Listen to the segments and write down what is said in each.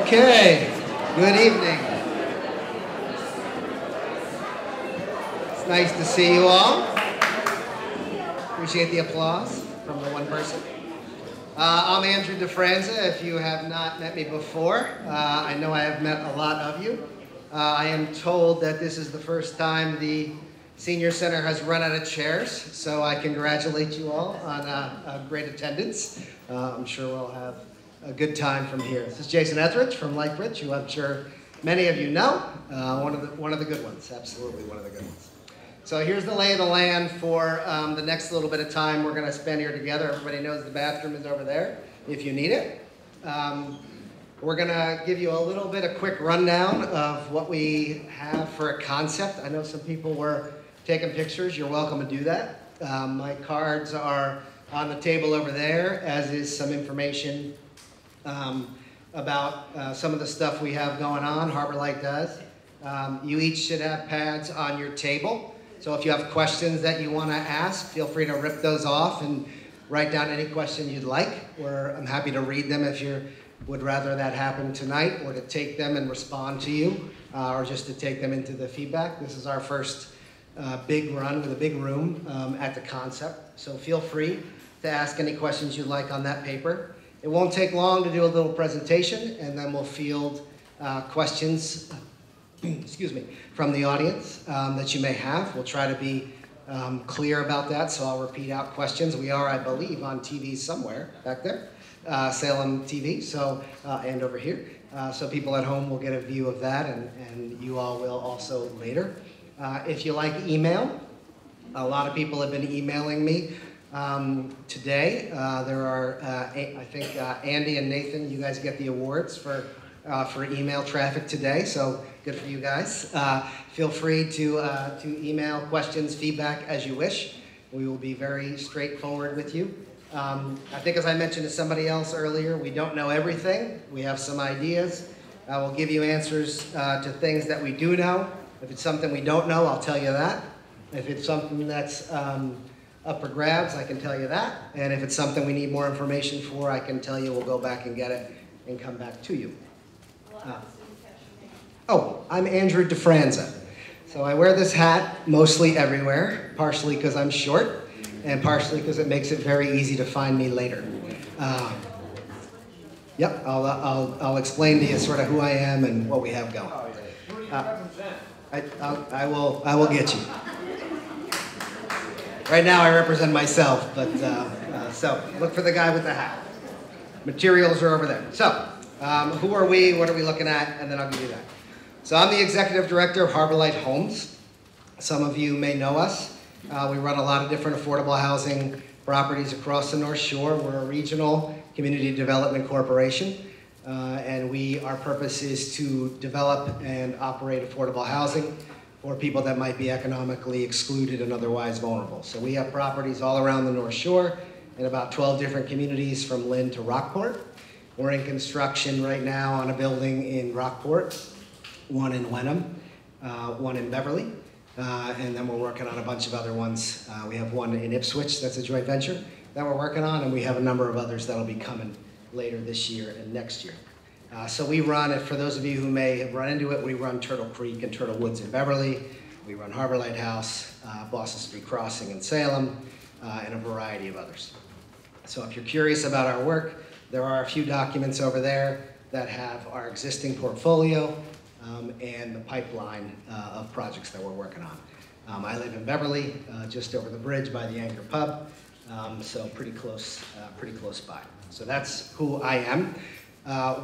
Okay, good evening. It's nice to see you all. Appreciate the applause from the one person. I'm Andrew DeFranza. If you have not met me before, I know I have met a lot of you. I am told that this is the first time the Senior Center has run out of chairs, so I congratulate you all on a great attendance. I'm sure we'll have a good time from here. This is Jason Etheridge from Lifebridge, who I'm sure many of you know. One of the good ones, absolutely one of the good ones. So here's the lay of the land for the next little bit of time we're going to spend here together. Everybody knows the bathroom is over there if you need it. We're going to give you a little bit of quick rundown of what we have for a concept. I know some people were taking pictures. You're welcome to do that. My cards are on the table over there, as is some information about some of the stuff we have going on. Harborlight does. You each should have pads on your table. So if you have questions that you want to ask, feel free to rip those off and write down any question you'd like. I'm happy to read them if you would rather that happen tonight, or to take them and respond to you, or just to take them into the feedback. This is our first big run with a big room at the concept. So feel free to ask any questions you'd like on that paper. It won't take long to do a little presentation, and then we'll field questions excuse me, from the audience that you may have. We'll try to be clear about that, so I'll repeat out questions. We are, I believe, on TV somewhere back there, Salem TV, so and over here. So people at home will get a view of that, and you all will also later. If you like email, a lot of people have been emailing me today. There are, I think, Andy and Nathan, you guys get the awards for email traffic today, so good for you guys. Feel free to email questions, feedback as you wish. We will be very straightforward with you. I think, as I mentioned to somebody else earlier, we don't know everything. We have some ideas. We'll give you answers to things that we do know. If it's something we don't know, I'll tell you that. If it's something that's up for grabs, I can tell you that. And if it's something we need more information for, I can tell you we'll go back and get it and come back to you. I'm Andrew DeFranza. So I wear this hat mostly everywhere, partially because I'm short, and partially because it makes it very easy to find me later. Yep, I'll explain to you sort of who I am and what we have going. I will get you. Right now I represent myself, but so look for the guy with the hat. Materials are over there. So who are we? What are we looking at? And then I'll give you that. So I'm the executive director of Harborlight Homes. Some of you may know us. We run a lot of different affordable housing properties across the North Shore. We're a regional community development corporation, and our purpose is to develop and operate affordable housing for people that might be economically excluded and otherwise vulnerable. So we have properties all around the North Shore in about 12 different communities from Lynn to Rockport. We're in construction right now on a building in Rockport, one in Wenham, one in Beverly, and then we're working on a bunch of other ones. We have one in Ipswich that's a joint venture that we're working on, and we have a number of others that'll be coming later this year and next year. So we run, for those of you who may have run into it, we run Turtle Creek and Turtle Woods in Beverly. We run Harborlight House, Boston Street Crossing in Salem, and a variety of others. So if you're curious about our work, there are a few documents over there that have our existing portfolio and the pipeline of projects that we're working on. I live in Beverly, just over the bridge by the Anchor Pub, so pretty close by. So that's who I am.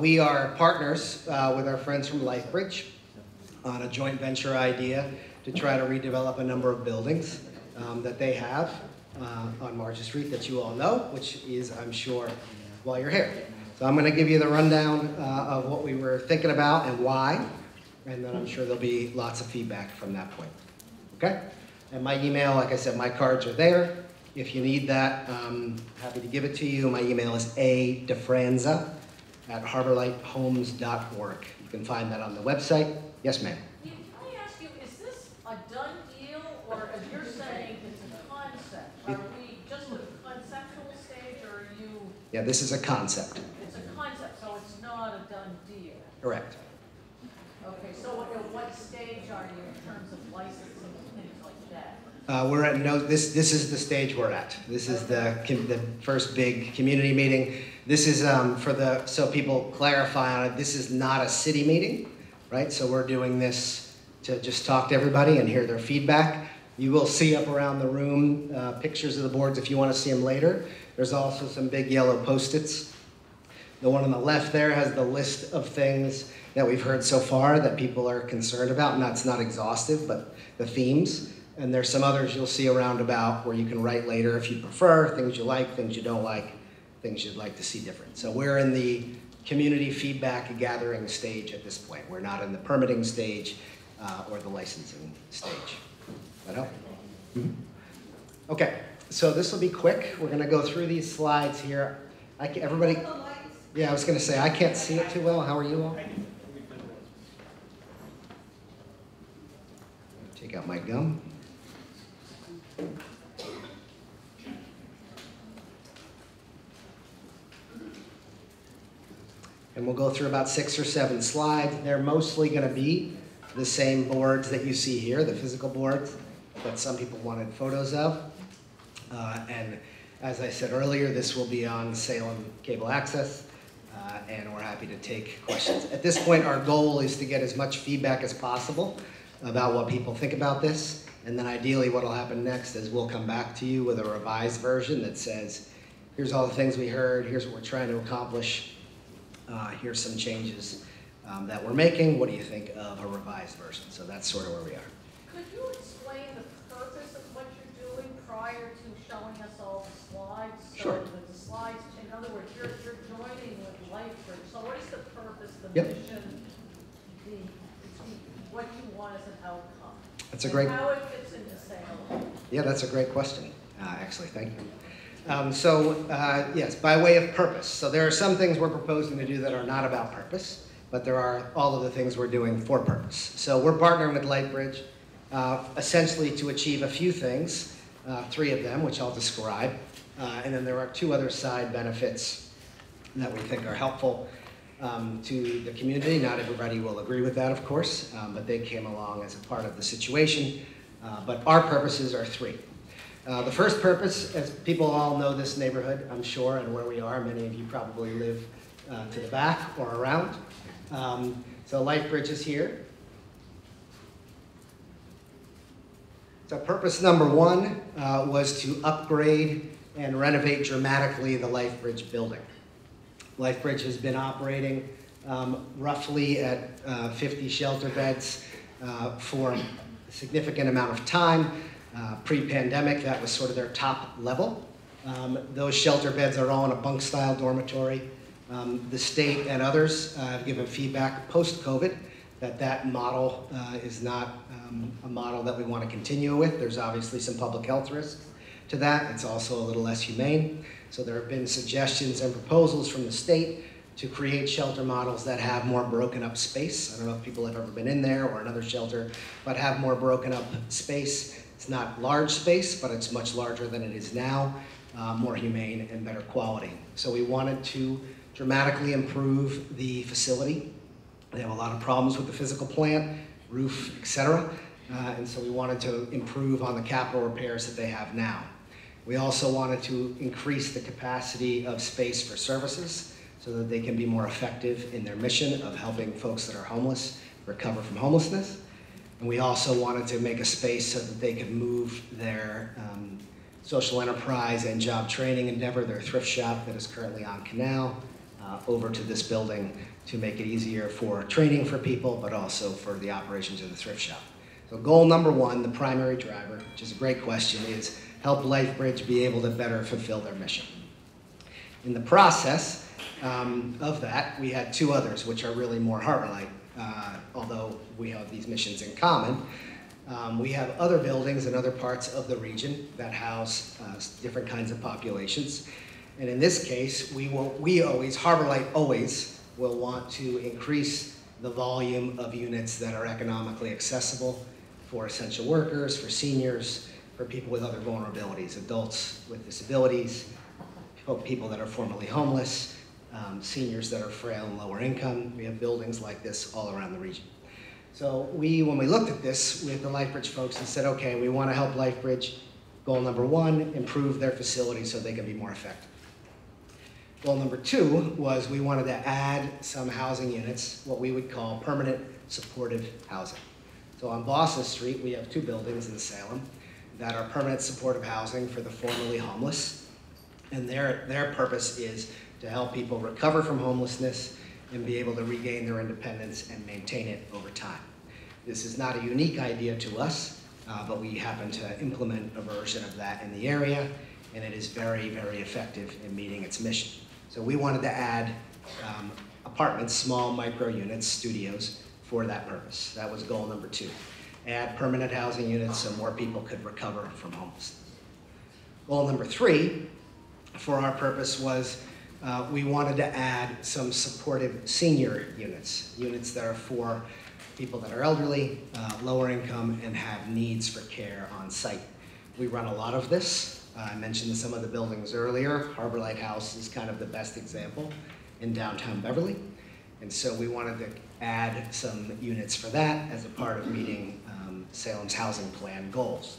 We are partners with our friends from Lifebridge on a joint venture idea to try to redevelop a number of buildings that they have on Market Street that you all know, which is, I'm sure, while you're here. So I'm going to give you the rundown of what we were thinking about and why, and then I'm sure there'll be lots of feedback from that point. Okay? And my email, like I said, my cards are there. If you need that, I'm happy to give it to you. My email is adefranza@harborlighthomes.org. You can find that on the website. Yes, ma'am. Can I ask you, is this a done deal, or as you're saying, it's a concept? Are we just at the conceptual stage, or are you... Yeah, this is a concept. It's a concept, so it's not a done deal. Correct. Okay, so at what stage are you in terms of licensing and things like that? We're at this is the stage we're at. This is the first big community meeting. This is so people clarify on it, this is not a city meeting, right? So we're doing this to just talk to everybody and hear their feedback. You will see up around the room pictures of the boards if you want to see them later. There's also some big yellow Post-its. The one on the left there has the list of things that we've heard so far that people are concerned about, and that's not exhaustive, but the themes. And there's some others you'll see around about where you can write later if you prefer, things you like, things you don't like, things you'd like to see different. So we're in the community feedback gathering stage at this point. We're not in the permitting stage or the licensing stage. That help? Mm-hmm. Okay, so this will be quick. We're gonna go through these slides here. Everybody, yeah, I was gonna say, I can't see it too well. How are you all? Take out my gum. And we'll go through about 6 or 7 slides. They're mostly going to be the same boards that you see here, the physical boards that some people wanted photos of. And as I said earlier, this will be on Salem Cable Access, and we're happy to take questions. At this point, our goal is to get as much feedback as possible about what people think about this. And then ideally what will happen next is we'll come back to you with a revised version that says, here's all the things we heard, here's what we're trying to accomplish, here's some changes that we're making, what do you think of a revised version? So that's sort of where we are. Could you explain the purpose of what you're doing prior to showing us all the slides? So Sure. that the slides, in other words, you're joining with Lifebridge. So what is the purpose, the Yep. mission, what you want as an outcome? That's a great. And how it fits into Salem? Yeah, that's a great question, actually, thank you. Yes, by way of purpose. So there are some things we're proposing to do that are not about purpose, but there are all of the things we're doing for purpose. So we're partnering with Lifebridge essentially to achieve a few things, 3 of them, which I'll describe. And then there are 2 other side benefits that we think are helpful to the community. Not everybody will agree with that, of course, but they came along as a part of the situation. But our purposes are 3. The first purpose, as people all know this neighborhood, I'm sure, and where we are, many of you probably live to the back or around. So Lifebridge is here. So purpose number 1 was to upgrade and renovate dramatically the Lifebridge building. Lifebridge has been operating roughly at 50 shelter beds for a significant amount of time. Pre-pandemic, that was sort of their top level. Those shelter beds are all in a bunk-style dormitory. The state and others have given feedback post-COVID that model is not a model that we want to continue with. There's obviously some public health risks to that. It's also a little less humane. So there have been suggestions and proposals from the state to create shelter models that have more broken up space. I don't know if people have ever been in there or another shelter, but have more broken up space. It's not large space, but it's much larger than it is now, more humane and better quality. So we wanted to dramatically improve the facility. They have a lot of problems with the physical plant, roof, etc. And so we wanted to improve on the capital repairs that they have now. We also wanted to increase the capacity of space for services so that they can be more effective in their mission of helping folks that are homeless recover from homelessness. And we also wanted to make a space so that they could move their social enterprise and job training endeavor, their thrift shop that is currently on Canal, over to this building to make it easier for training for people, but also for the operations of the thrift shop. So goal number 1, the primary driver, which is a great question, is help Lifebridge be able to better fulfill their mission. In the process of that, we had 2 others, which are really more Harborlight, although we have these missions in common. We have other buildings in other parts of the region that house different kinds of populations. And in this case, Harborlight always will want to increase the volume of units that are economically accessible for essential workers, for seniors, for people with other vulnerabilities, adults with disabilities, people that are formerly homeless, seniors that are frail and lower income. We have buildings like this all around the region. So when we looked at this with the Lifebridge folks and said, okay, we want to help Lifebridge. Goal number 1, improve their facility so they can be more effective. Goal number 2 was we wanted to add some housing units, what we would call permanent supportive housing. So on Boston Street, we have 2 buildings in Salem that are permanent supportive housing for the formerly homeless. And their purpose is to help people recover from homelessness and be able to regain their independence and maintain it over time. This is not a unique idea to us, but we happen to implement a version of that in the area, and it is very, very effective in meeting its mission. So we wanted to add apartments, small micro units, studios, for that purpose. That was goal number 2. Add permanent housing units so more people could recover from homelessness. Goal number 3, for our purpose, was we wanted to add some supportive senior units, units that are for people that are elderly, lower income, and have needs for care on site. We run a lot of this. I mentioned some of the buildings earlier. Harborlight House is kind of the best example in downtown Beverly. And so we wanted to add some units for that as a part of meeting Salem's housing plan goals.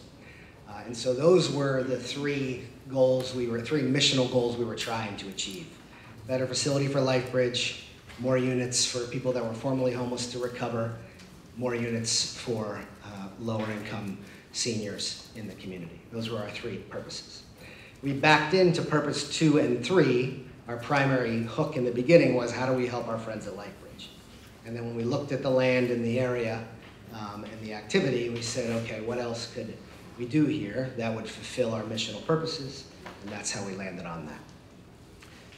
And so those were the 3 goals, 3 missional goals we were trying to achieve. Better facility for Lifebridge, more units for people that were formerly homeless to recover, more units for lower income seniors in the community. Those were our 3 purposes. We backed into purpose 2 and 3. Our primary hook in the beginning was how do we help our friends at Lifebridge? And then when we looked at the land in the area and the activity, we said, okay, what else could we do here that would fulfill our missional purposes? And that's how we landed on that.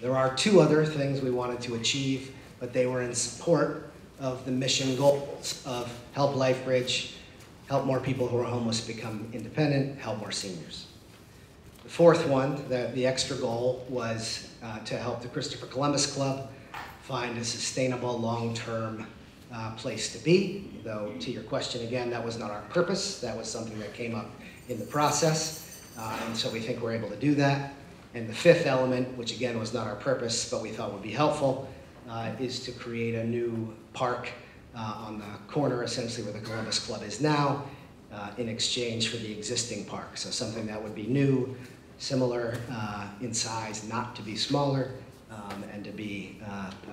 There are 2 other things we wanted to achieve, but they were in support of the mission goals of help Lifebridge, help more people who are homeless become independent, help more seniors. The 4th one, the extra goal, was to help the Christopher Columbus Club find a sustainable, long-term place to be. Though, to your question again, that was not our purpose. That was something that came up in the process, and so we think we're able to do that. And the 5th element, which again was not our purpose, but we thought would be helpful, is to create a new park on the corner, essentially where the Columbus Club is now, in exchange for the existing park. So something that would be new, similar in size, not to be smaller, and to be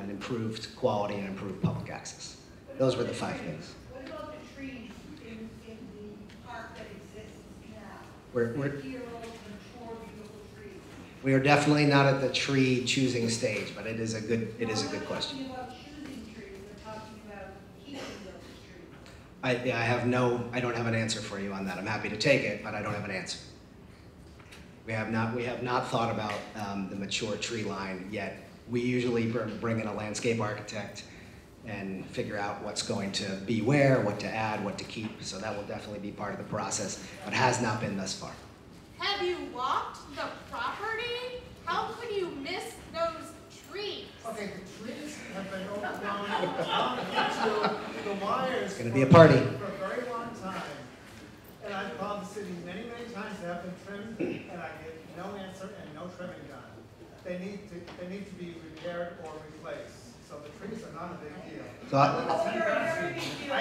an improved quality and improved public access. Those were the 5 things. What about the trees in the park that exists now? We're 50-year-old, mature, beautiful trees. We are definitely not at the tree choosing stage, but it is a good question. They're not talking about choosing trees, they're talking about keeping those trees. I don't have an answer for you on that. I'm happy to take it, but I don't have an answer. We have not thought about the mature tree line yet. We usually bring in a landscape architect and figure out what's going to be where, what to add, what to keep. So that will definitely be part of the process, but has not been thus far. Have you walked the property? How could you miss those trees? Okay, the trees have been overgrown into the wires. It's gonna be a party. For a very long time. And I've called the city many, many times to have them trimmed, and I get no answer and no trimming done. They need to be repaired or replaced. So the trees are not a big deal. So I live at 10 Pratt Street. I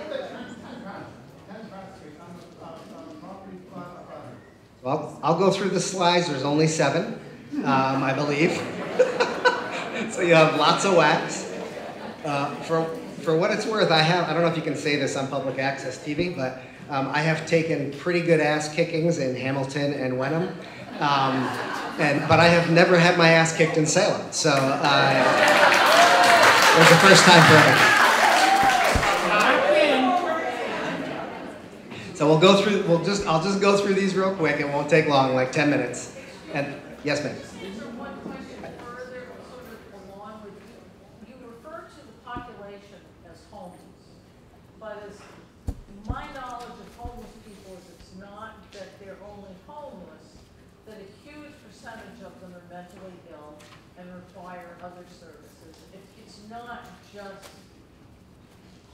live at 10 Pratt Street. I'm a property owner. well, I'll go through the slides. There's only 7, I believe. So you have lots of wax. For what it's worth, I don't know if you can say this on public access TV, but I have taken pretty good ass kickings in Hamilton and Wenham. But I have never had my ass kicked in Salem. So it was the first time for everyone. So I'll just go through these real quick. It won't take long, like 10 minutes. And yes, ma'am. Is there one question further, sort of along with, you refer to the population as homeless, but as my knowledge of homeless people is it's not that they're only homeless, that a huge percentage of them are mentally ill and require other services. It's not just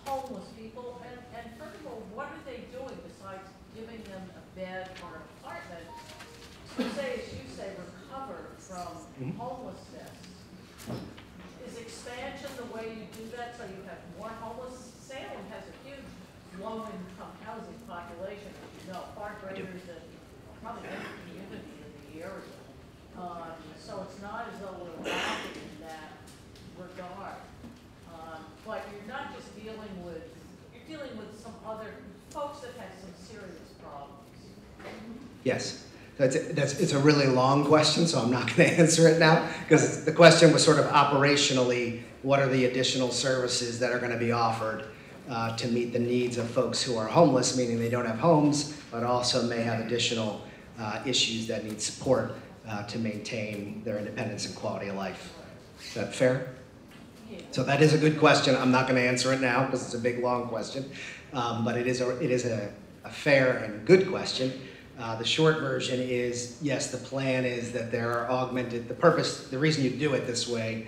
homeless people, and first of all, what are they doing besides giving them a bed or an apartment to say, as you say, recover from homelessness? low-income housing population, as you know, far greater than probably any community in the area. So it's not as though we're lacking in that regard. But you're not just dealing with, you're dealing with some other folks that have some serious problems. Yes. It's a really long question, so I'm not going to answer it now, because the question was sort of operationally, what are the additional services that are going to be offered to meet the needs of folks who are homeless, meaning they don't have homes, but also may have additional issues that need support to maintain their independence and quality of life. Is that fair? Yeah. So that is a good question. I'm not going to answer it now because it's a big, long question, but it is a fair and good question. The short version is, yes, the plan is that there are augmented, the reason you do it this way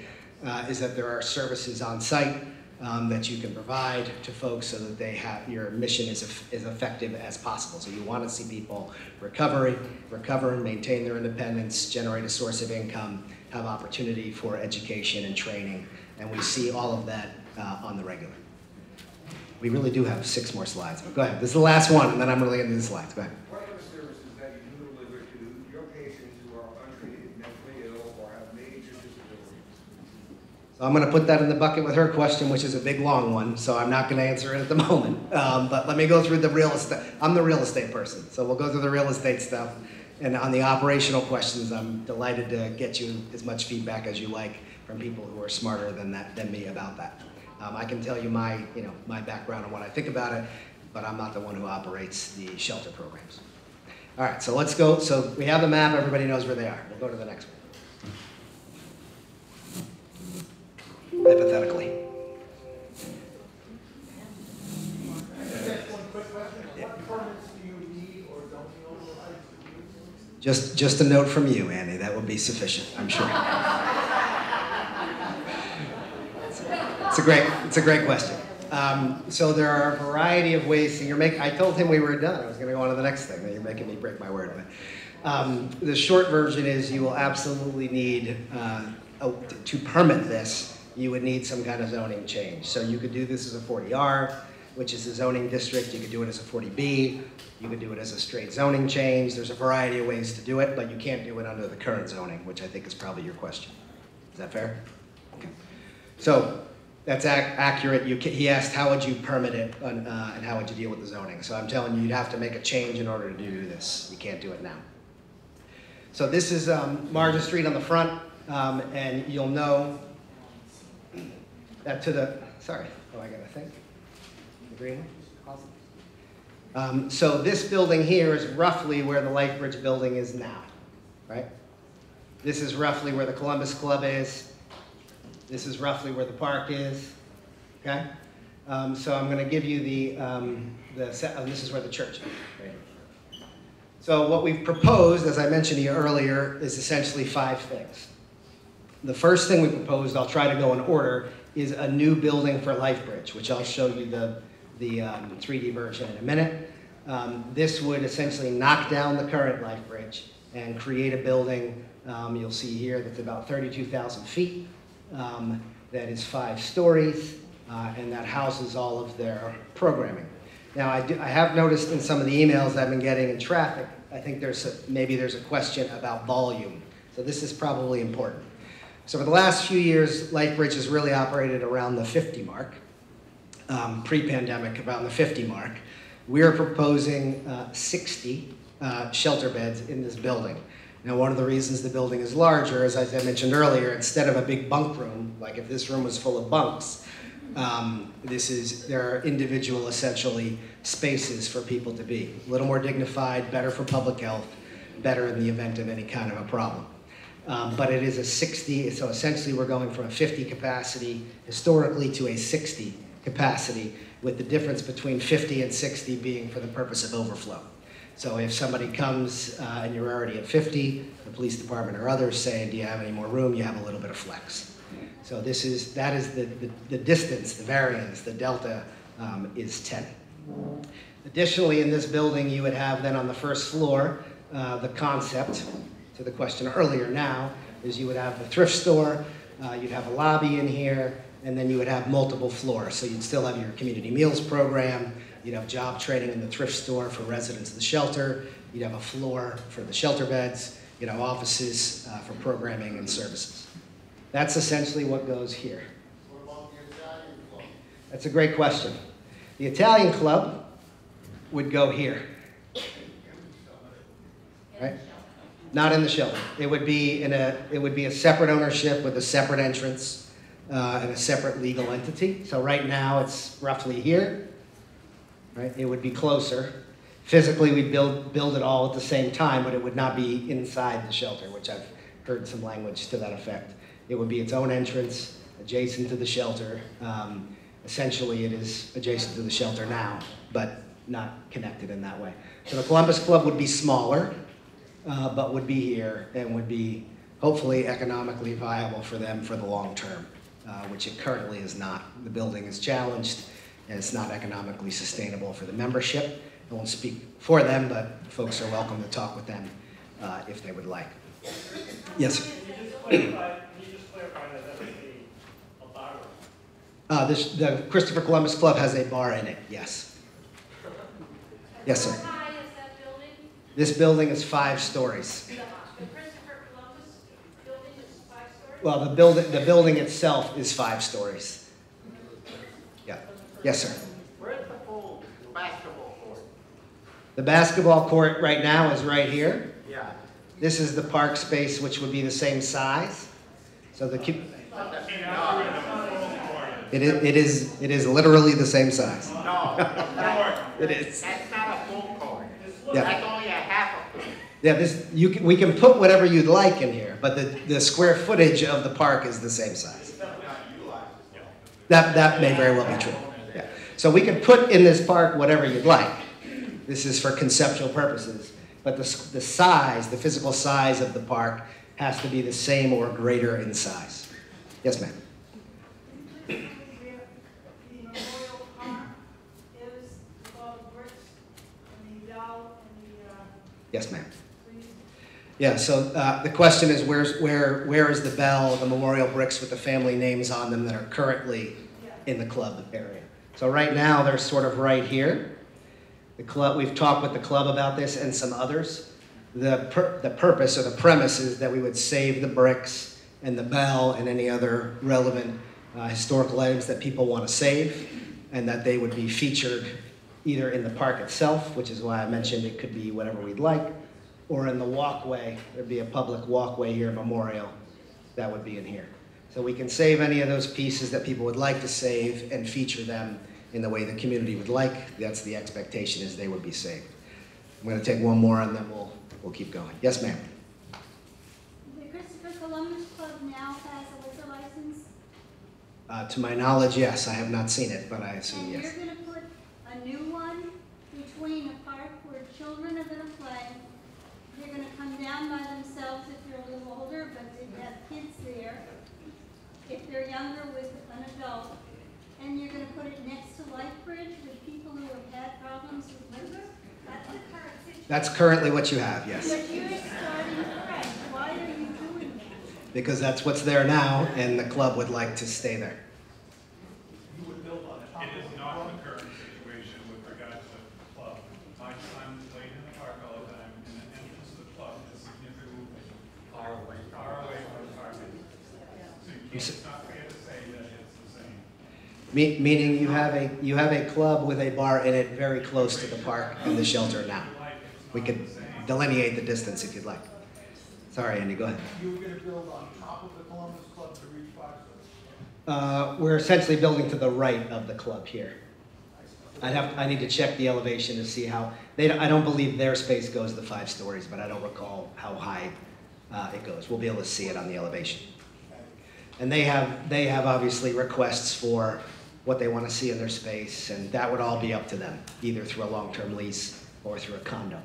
is that there are services on site that you can provide to folks so that your mission is effective as possible. So you want to see people recover and maintain their independence, generate a source of income, have opportunity for education and training, and we see all of that on the regular. We really do have 6 more slides, but go ahead. This is the last one, and then I'm really into the slides. Go ahead. What are the services that you deliver to your patients who are untreated, mentally ill, or have major disabilities? So I'm going to put that in the bucket with her question, which is a big, long one, so I'm not going to answer it at the moment. But let me go through the real estate. I'm the real estate person, so we'll go through the real estate stuff. And on the operational questions, I'm delighted to get you as much feedback as you like from people who are smarter than me about that. I can tell you my background and what I think about it, but I'm not the one who operates the shelter programs. All right, so let's go. So we have the map. Everybody knows where they are. We'll go to the next one. Hypothetically. One quick question. What permits do you need or don't you authorize to use? Just a note from you, Andy. That would be sufficient, I'm sure. It's a great question. So there are a variety of ways. I told him we were done. I was going to go on to the next thing. You're making me break my word. But, the short version is you will absolutely need, to permit this, you would need some kind of zoning change. So you could do this as a 40R, which is a zoning district. You could do it as a 40B. You could do it as a straight zoning change. There's a variety of ways to do it, but you can't do it under the current zoning, which I think is probably your question. Is that fair? Okay. So that's accurate. He asked how would you permit it and how would you deal with the zoning. So I'm telling you, you'd have to make a change in order to do this. You can't do it now. So this is Margin Street on the front, and you'll know that to the, sorry, oh, I gotta think. The green one? Awesome. So this building here is roughly where the Lifebridge building is now, right? This is roughly where the Columbus Club is. This is roughly where the park is, okay? So I'm going to give you this is where the church is, right? So what we've proposed, as I mentioned to you earlier, is essentially 5 things. The first thing we proposed, I'll try to go in order, is a new building for Lifebridge, which I'll show you the 3D version in a minute. This would essentially knock down the current Lifebridge and create a building, you'll see here, that's about 32,000 feet. That is 5 stories, and that houses all of their programming. Now, I have noticed in some of the emails I've been getting in traffic, I think maybe there's a question about volume. So this is probably important. So for the last few years, Lifebridge has really operated around the 50 mark, pre-pandemic around the 50 mark. We are proposing 60 shelter beds in this building. Now, one of the reasons the building is larger is, as I mentioned earlier, instead of a big bunk room, like if this room was full of bunks, there are individual, essentially, spaces for people to be. A little more dignified, better for public health, better in the event of any kind of a problem. But it is a 60, so essentially we're going from a 50 capacity historically to a 60 capacity, with the difference between 50 and 60 being for the purpose of overflow. So if somebody comes and you're already at 50, the police department or others say, do you have any more room? You have a little bit of flex. So that is the distance, the variance, the delta is 10. Additionally, in this building, you would have then on the first floor, the concept, to the question earlier now, is you would have the thrift store, you'd have a lobby in here, and then you would have multiple floors. So you'd still have your community meals program, You'd have job training in the thrift store for residents of the shelter. You'd have a floor for the shelter beds. You'd have offices for programming and services. That's essentially what goes here. What about the Italian club? That's a great question. The Italian club would go here. Right? Not in the shelter. It would be a separate ownership with a separate entrance and a separate legal entity. So right now it's roughly here. Right? It would be closer. Physically, we'd build it all at the same time, but it would not be inside the shelter, which I've heard some language to that effect. It would be its own entrance, adjacent to the shelter. Essentially, it is adjacent to the shelter now, but not connected in that way. So the Columbus Club would be smaller, but would be here and would be hopefully economically viable for them for the long term, which it currently is not. The building is challenged, and it's not economically sustainable for the membership. I won't speak for them, but folks are welcome to talk with them if they would like. Yes? Can you just clarify that that would be a bar? The Christopher Columbus Club has a bar in it, yes. Yes, sir. How high is that building? This building is 5 stories. The Christopher Columbus building is 5 stories? Well, the building itself is 5 stories. Yeah. Yes, sir. Where's the full basketball court? The basketball court right now is right here. Yeah. This is the park space, which would be the same size. So the it is literally the same size. No, It is. that's not a full court. Yeah. That's only a half a court. Yeah, we can put whatever you'd like in here, but the square footage of the park is the same size. That may very well be true. Yeah. So we can put in this park whatever you'd like. This is for conceptual purposes, but the size, the physical size of the park has to be the same or greater in size. Yes, ma'am. The Memorial Park is all the bricks and the doll and the, Yes, ma'am. trees. Yeah, so the question is where is the bell, the memorial bricks with the family names on them that are currently in the club area? So right now they're sort of right here. The club, we've talked with the club about this and some others. The purpose or the premise is that we would save the bricks and the bell and any other relevant historical items that people want to save, and that they would be featured either in the park itself, which is why I mentioned it could be whatever we'd like, or in the walkway. There'd be a public walkway here, memorial, that would be in here. So we can save any of those pieces that people would like to save and feature them in the way the community would like. That's the expectation, is they would be saved. I'm going to take one more and then we'll keep going. Yes, ma'am. The Christopher Columbus Club now has a liquor license? To my knowledge, yes. I have not seen it, but I assume And yes. you're going to put a new one between a park where children are going to play. They're going to come down by themselves if they're a little older, but they have kids there. If they're younger, with an adult. And you're going to put it next to Lifebridge with people who have had problems with liver? That's the current situation. That's currently what you have, yes. But you're starting fresh. Why are you doing that? Because that's what's there now, and the club would like to stay there. You would build on top It of is the not club. the current situation with regards to the club. My son played in the park all the time, and the entrance to the club is significantly far away from the park. So it's not fair to say that it's the same. Meaning you have a club with a bar in it very close to the park and the shelter now. We could delineate the distance if you'd like. Sorry, Andy, go ahead. You were gonna build on top of the Columbus Club to reach Foxwoods. We're essentially building to the right of the club here. I need to check the elevation to see how, I don't believe their space goes the 5 stories, but I don't recall how high it goes. We'll be able to see it on the elevation. And they have obviously requests for what they want to see in their space, and that would all be up to them, either through a long-term lease or through a condo.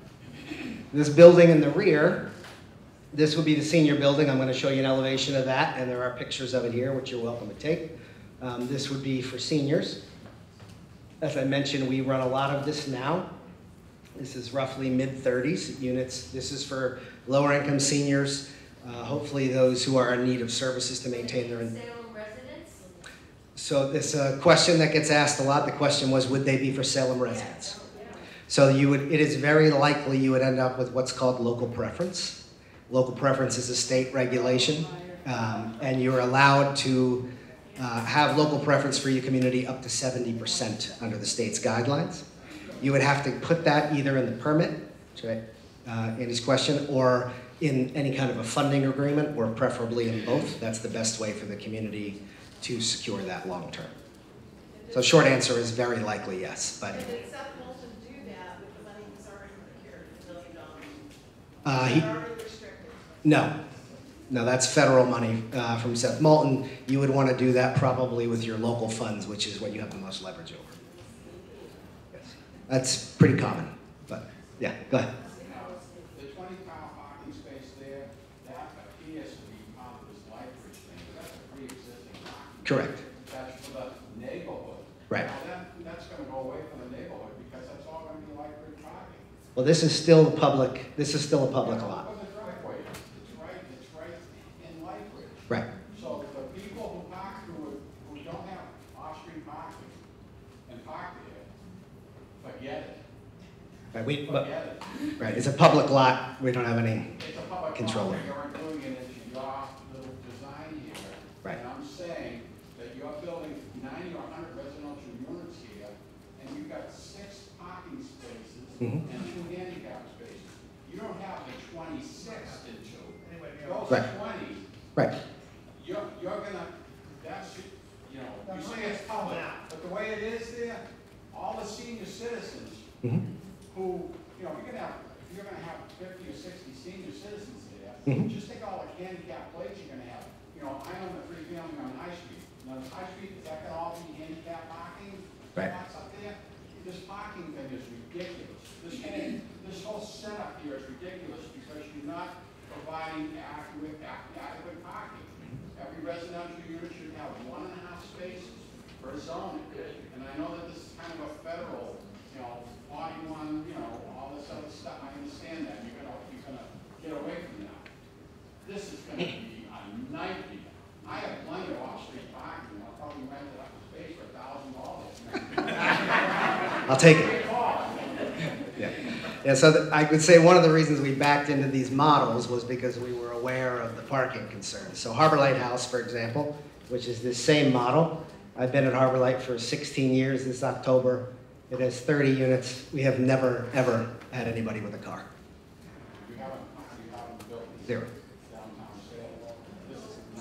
This building in the rear, this would be the senior building. I'm going to show you an elevation of that, and there are pictures of it here, which you're welcome to take. This would be for seniors. As I mentioned, we run a lot of this now. This is roughly mid-30s units. This is for lower-income seniors, hopefully those who are in need of services to maintain their... Salem residents? So this question that gets asked a lot, the question was, would they be for Salem residents? So it is very likely you would end up with what's called local preference. Local preference is a state regulation, and you're allowed to have local preference for your community up to 70% under the state's guidelines. You would have to put that either in the permit, in his question, or in any kind of a funding agreement, or preferably in both. That's the best way for the community to secure that long term. So short answer is very likely yes, but. And did Seth Moulton do that with the money he's already procured, $1 million? He, Already restricted. no, that's federal money from Seth Moulton. You would want to do that probably with your local funds, which is what you have the most leverage over. Yes, that's pretty common, but yeah, go ahead. The 20-car parking space there, that appears to be part of this Lifebridge thing, but that's a pre-existing parking. Correct. That's for the neighborhood. Right. Now that's going to go away from the neighborhood because that's all going to be Lifebridge parking. Well, this is still a public lot. But the driveway, it's right in Lifebridge. Right. So the people who park through it, who don't have off-street parking and park there, forget it. Right, right, it's a public lot. We don't have any It's a public control lot, there. you're doing it into your little design here. Right. And I'm saying that you're building 90 or 100 residential units here, and you've got 6 parking spaces Mhm. and 2 handicap spaces. You don't have the 26 in 2. Those Right. 20, Right. you're gonna, that's, you know, you say it's public, but the way it is there, all the senior citizens Mhm. who, you know, if you're gonna have 50 or 60 senior citizens there, Mhm. just think all the handicap plates you're gonna have. You know, I own the 3-family on High Street. Now, the High Street, is that gonna all be handicap parking Right. spots up there? This parking thing is ridiculous. This whole setup here is ridiculous because you're not providing adequate parking. Every residential unit should have 1.5 spaces per zone. And I know that this is kind of a federal, you know, 41, you know, all this other stuff. I understand that. You're gonna get away from that. This is gonna be a nightmare. I have plenty of off-street parking. I'll probably rent it up a space for $1,000. I'll take it. Yeah, so I would say one of the reasons we backed into these models was because we were aware of the parking concerns. So Harborlight House, for example, which is this same model. I've been at Harborlight for 16 years this October. It has 30 units. We have never, ever had anybody with a car. You haven't built this 0. downtown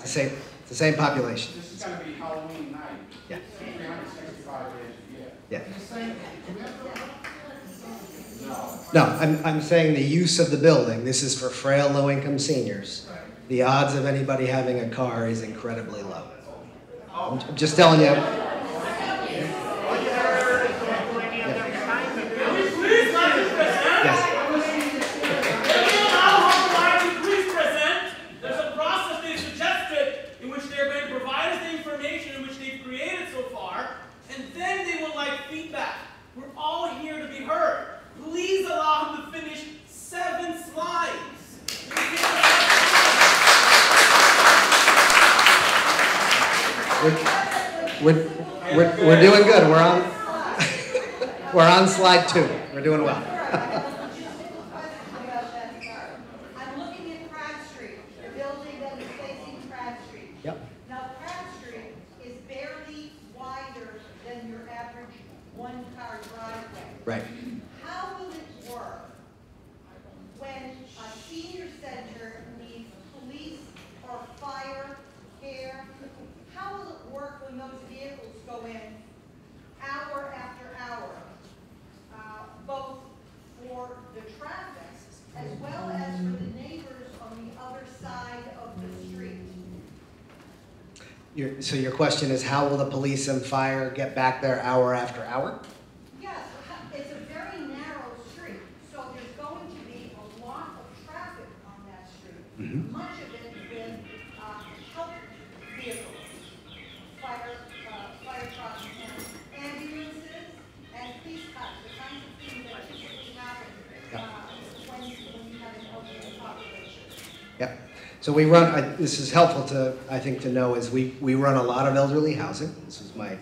Salem. It's the same population. This is gonna be Halloween night. Yeah. 365 days a year. Yeah. No. No, I'm saying the use of the building. This is for frail, low-income seniors. The odds of anybody having a car is incredibly low. I'm just telling you. Yes. There's a process they've suggested in which they're going to provide us the information in which they've created so far, and then they will like feedback. We're all here to be heard. Please allow him to finish 7 slides. We're doing good. We're on slide 2. We're doing well. I'm looking at Pratt Street, the building that is facing Pratt Street. Yep. Now, Pratt Street is barely wider than your average one-car driveway. Right. How will it work when a senior center needs police or fire care? How will it work when those vehicles go in hour after hour, both for the traffic as well as for the neighbors on the other side of the street? So your question is, how will the police and fire get back there hour after hour? Yes, it's a very narrow street, so there's going to be a lot of traffic on that street. Mhm. Much of it with help vehicles, fire trucks, and ambulances, and police cars, the kinds of things that typically happen when you have an elderly population. Yep. So we run, this is helpful to, I think, to know, is we run a lot of elderly housing. This was my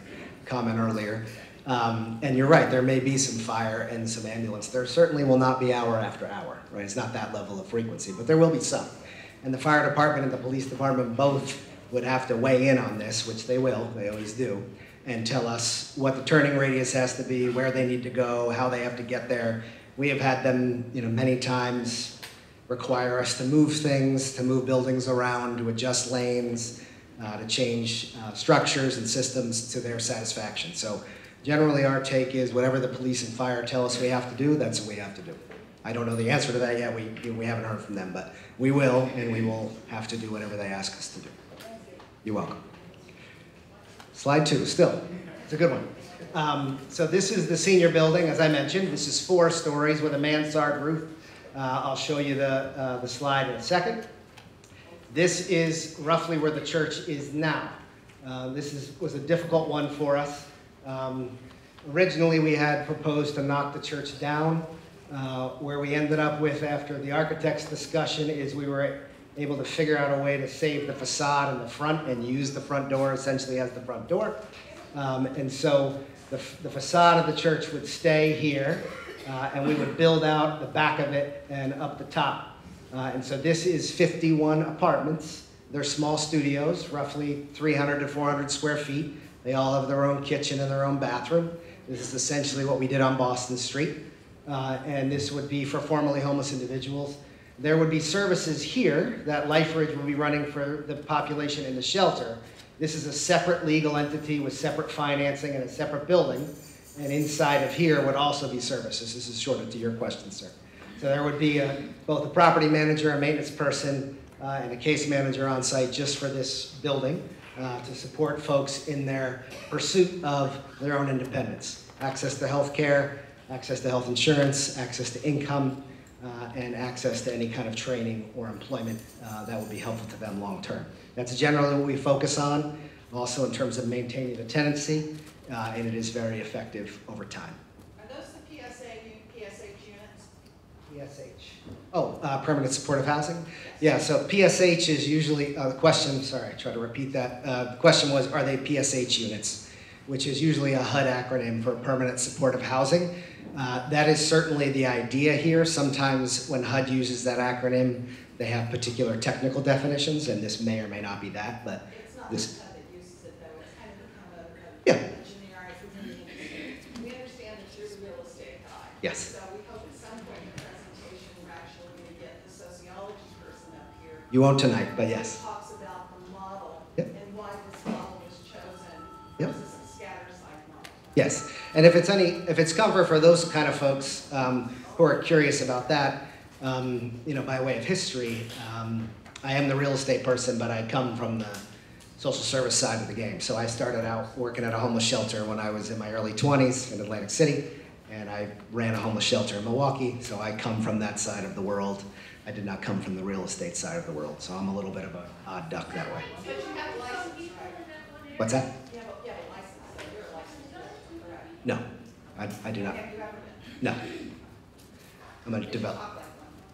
comment earlier. And you're right, there may be some fire and some ambulance. There certainly will not be hour after hour, right? It's not that level of frequency, but there will be some. And the fire department and the police department both would have to weigh in on this, which they will, they always do, and tell us what the turning radius has to be, where they need to go, how they have to get there. We have had them, many times require us to move things, to move buildings around, to adjust lanes, to change structures and systems to their satisfaction. So generally our take is whatever the police and fire tell us we have to do, that's what we have to do. I don't know the answer to that yet, we haven't heard from them, but we will, and we will have to do whatever they ask us to do. You're welcome. Slide 2, still, it's a good one. So this is the senior building, as I mentioned. This is 4 stories with a mansard roof. I'll show you the slide in a second. This is roughly where the church is now. This was a difficult one for us. Originally, we had proposed to knock the church down. Where we ended up with after the architect's discussion is we were able to figure out a way to save the facade in the front and use the front door essentially as the front door. And so the facade of the church would stay here, and we would build out the back of it and up the top. And so this is 51 apartments. They're small studios, roughly 300 to 400 square feet. They all have their own kitchen and their own bathroom. This is essentially what we did on Boston Street. And this would be for formerly homeless individuals. There would be services here that Lifebridge will be running for the population in the shelter. This is a separate legal entity with separate financing and a separate building. And inside of here would also be services. This is short to your question, sir. So there would be both a property manager, a maintenance person, and a case manager on site just for this building to support folks in their pursuit of their own independence. Access to health care, access to health insurance, access to income, and access to any kind of training or employment that would be helpful to them long term. That's generally what we focus on, also in terms of maintaining the tenancy, and it is very effective over time. Are those the PSH units? PSH. Oh, permanent supportive housing? Yeah, so PSH is usually, the question, sorry, I tried to repeat that. The question was, are they PSH units? Which is usually a HUD acronym for permanent supportive housing. That is certainly the idea here. Sometimes when HUD uses that acronym, they have particular technical definitions, and this may or may not be that, but It's not this. HUD that uses it though, it's kind of become a Yeah. generic within the industry. We understand that you're the real estate guy. Yes. So we hope at some point in the presentation, we're actually going to get the sociology person up here. You won't tonight, but yes. Who talks about the model Yep. and why this model was chosen Yep. versus a scatter site model. Yes, and if it's comfort for those kind of folks who are curious about that, by way of history, I am the real estate person, but I come from the social service side of the game. So I started out working at a homeless shelter when I was in my early 20s in Atlantic City, and I ran a homeless shelter in Milwaukee, so I come from that side of the world. I did not come from the real estate side of the world, so I'm a little bit of an odd duck that way. But you have a license, right? What's that? You have a license, so you're a licensed person, correct? No, I do not. Have you ever been? No. I'm a developer. Talk like one.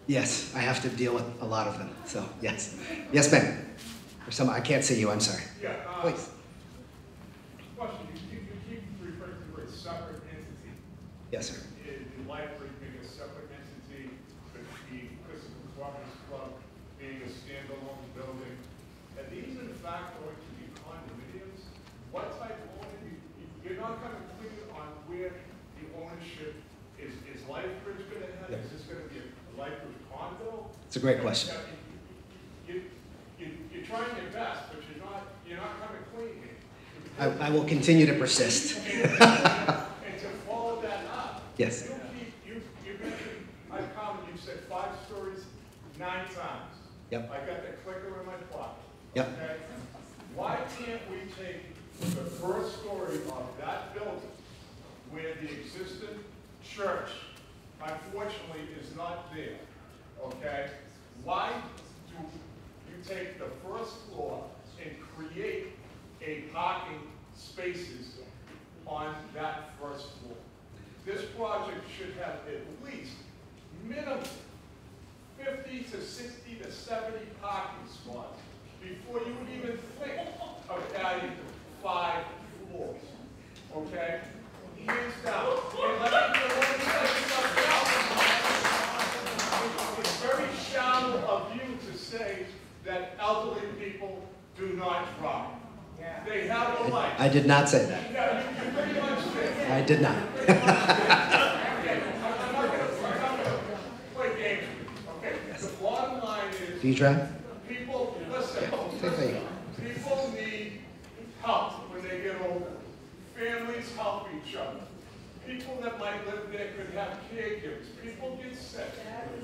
Yes, I have to deal with a lot of them, so yes. Yes, ma'am. I can't see you, I'm sorry. Yeah, Please. question, you keep referring to a separate entity. Yes, sir. Is Lifebridge being a separate entity, but the Christopher Performance Club being a standalone building? Are these in fact going to be condominiums? What type of ownership? You're not kind of clear on where the ownership is. Is Lifebridge going to have? Yep. Is this going to be a Lifebridge condo? It's a great question. You're trying your best, but you're not coming clean here. I will continue to persist. And to follow that up. Yes. You mentioned, I've counted, you said 5 stories 9 times. Yep. I got the clicker in my pocket. Yep. Okay? Why can't we take the first story of that building where the existing church, unfortunately, is not there, okay? Why do you take the first floor and create a parking spaces on that first floor? This project should have at least minimum 50 to 60 to 70 parking spots before you would even think of adding 5 floors. Okay? Hands down. And let me tell you something else. It's very shallow of you to say that elderly people do not drive. They have a life. I did not say that. Yeah, you pretty much did. I did not. Okay, I'm not gonna play games. Okay, the bottom line is. Do you drive? People, listen, people need help when they get older. Families help each other. People that might live there could have caregivers. People get sick.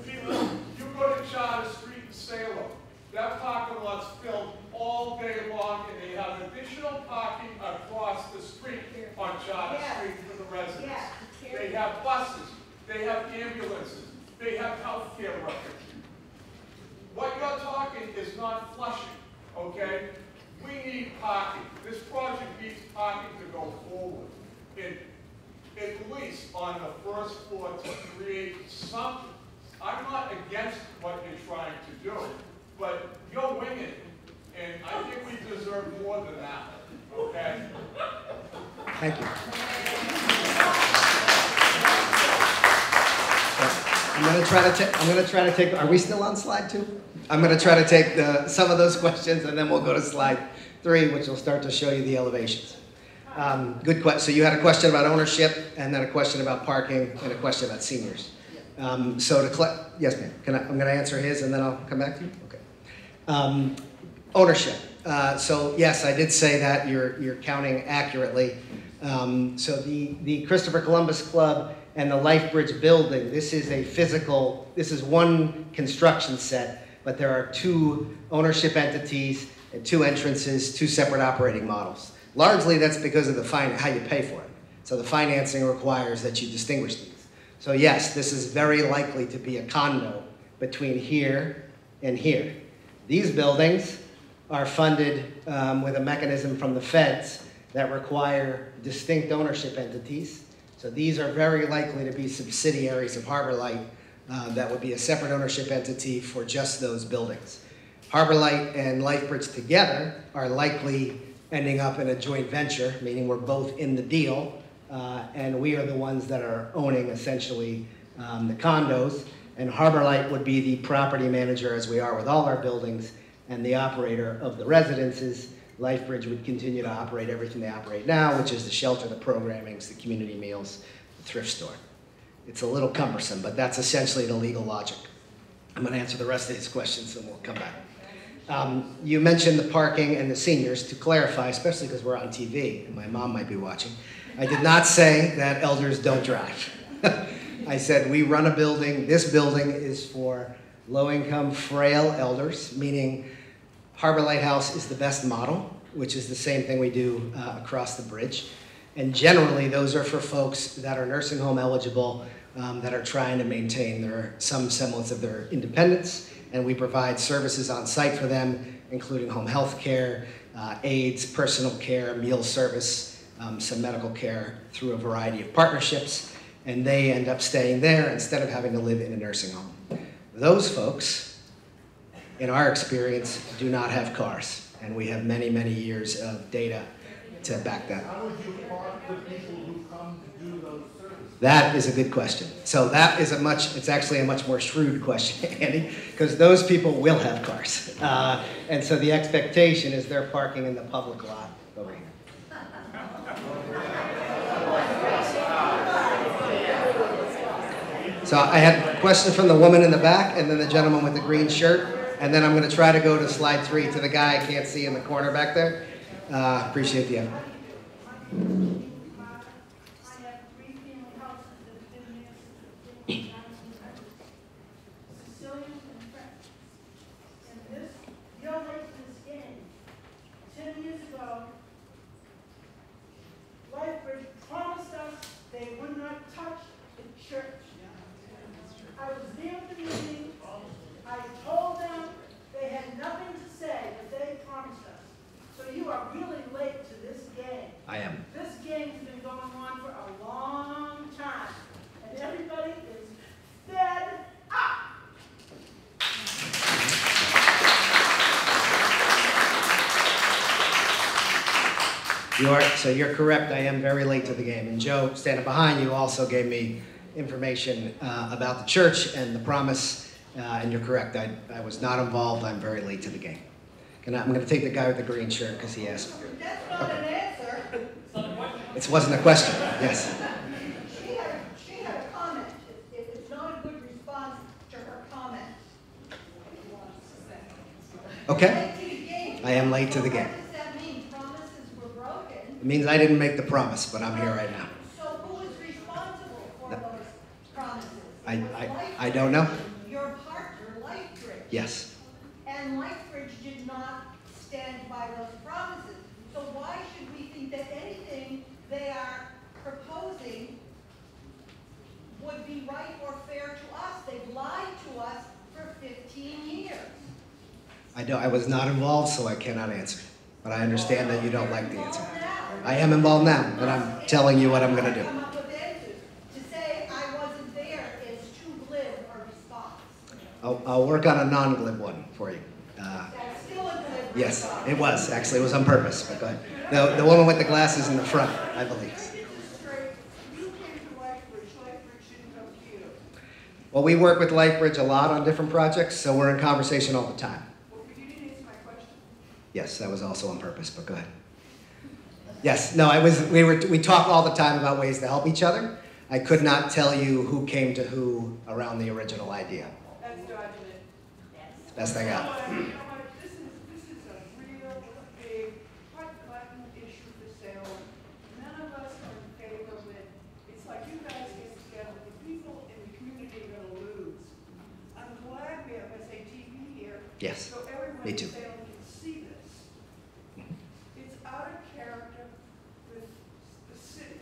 People, you go to Charter Street in Salem, that parking lot's filled all day long, and they have additional parking across the street on Charter Street for the residents. They have buses, they have ambulances, they have healthcare workers. What you're talking is not Flushing, okay? We need parking. This project needs parking to go forward. At least on the first floor to create something. I'm not against what you're trying to do, but you're winging it. And I think we deserve more than that, okay? Thank you. I'm going to try to take, are we still on slide 2? I'm going to try to take some of those questions, and then we'll go to slide 3, which will start to show you the elevations. Good question. So you had a question about ownership, and then a question about parking, and a question about seniors. Yes, ma'am. I'm going to answer his, and then I'll come back to you. Okay. Ownership. So yes, I did say that. You're counting accurately. So the Christopher Columbus Club and the Lifebridge building. This is one construction set, but there are 2 ownership entities and 2 entrances, 2 separate operating models. Largely, that's because of how you pay for it. So the financing requires that you distinguish these. So yes, this is very likely to be a condo between here and here. These buildings are funded with a mechanism from the feds that require distinct ownership entities. So these are very likely to be subsidiaries of Harborlight that would be a separate ownership entity for just those buildings. Harborlight and Lifebridge together are likely ending up in a joint venture, meaning we're both in the deal, and we are the ones that are owning essentially the condos, and Harborlight would be the property manager, as we are with all our buildings, and the operator of the residences. Lifebridge would continue to operate everything they operate now, which is the shelter, the programmings, the community meals, the thrift store. It's a little cumbersome, but that's essentially the legal logic. I'm going to answer the rest of his questions, and we'll come back. You mentioned the parking and the seniors. To clarify, especially because we're on TV, and my mom might be watching, I did not say that elders don't drive. I said we run a building. This building is for low-income, frail elders, meaning Harborlight House is the best model, which is the same thing we do across the bridge. And generally, those are for folks that are nursing home eligible, that are trying to maintain some semblance of their independence. And we provide services on site for them, including home health care, aids, personal care, meal service, some medical care through a variety of partnerships. And they end up staying there instead of having to live in a nursing home. Those folks, in our experience, do not have cars. And we have many, many years of data to back that. How would you park the people who come to do those services? That is a good question. So that is it's actually a much more shrewd question, Andy, because those people will have cars. And so the expectation is they're parking in the public lot over here. So I had a question from the woman in the back, and then the gentleman with the green shirt, and then I'm going to try to go to slide 3 to the guy I can't see in the corner back there. Appreciate the effort. I have 3 family houses that have been there since the 1900s. Sicilian and French. And you're late to this game. 10 years ago, Lifebridge promised us they would not touch the church. I was there at the meeting. I told them they had nothing to say, but they promised us. So you are really late to this game. I am. This game has been going on for a long time, and everybody is fed up. So you're correct, I am very late to the game. And Joe, standing behind you, also gave me information about the church and the promise, and you're correct, I was not involved, I'm very late to the game. And I'm gonna take the guy with the green shirt because he asked. That's not an answer. It wasn't a question, yes. She had a comment. It's not a good response to her comment. Okay, Late to the game. I am late to the game. What does that mean? Promises were broken? It means I didn't make the promise, but I'm here right now. So who is responsible for those promises? I don't know. Your partner, Lifebridge. Yes. And Lifebridge did not stand by those promises. So why should we think that anything they are proposing would be right or fair to us? They've lied to us for 15 years. I was not involved, so I cannot answer. But I understand that you don't like the answer. Involved now. I am involved now, but I'm telling you what I'm gonna do. Come up with answers. To say I wasn't there is too glib a response. I'll work on a non-glib one for you. That's still a glib Yes, response. it was. Actually, it was on purpose, but go ahead. The woman with the glasses in the front, I believe. You came to Lifebridge. Lifebridge didn't come to you. Well, we work with Lifebridge a lot on different projects, so we're in conversation all the time. Well, you didn't answer my question. Yes, that was also on purpose, but go ahead. Yes, no, we talk all the time about ways to help each other. I could not tell you who came to who around the original idea. That's dodging it. It's the best I got. You know what, this is a real big hot button issue for Salem. None of us are in favor of it. It's like you guys get together, the people in the community are gonna lose. I'm glad we have SATV here. Yes, So everyone me in too. Salem can see this. It's out of character with the city.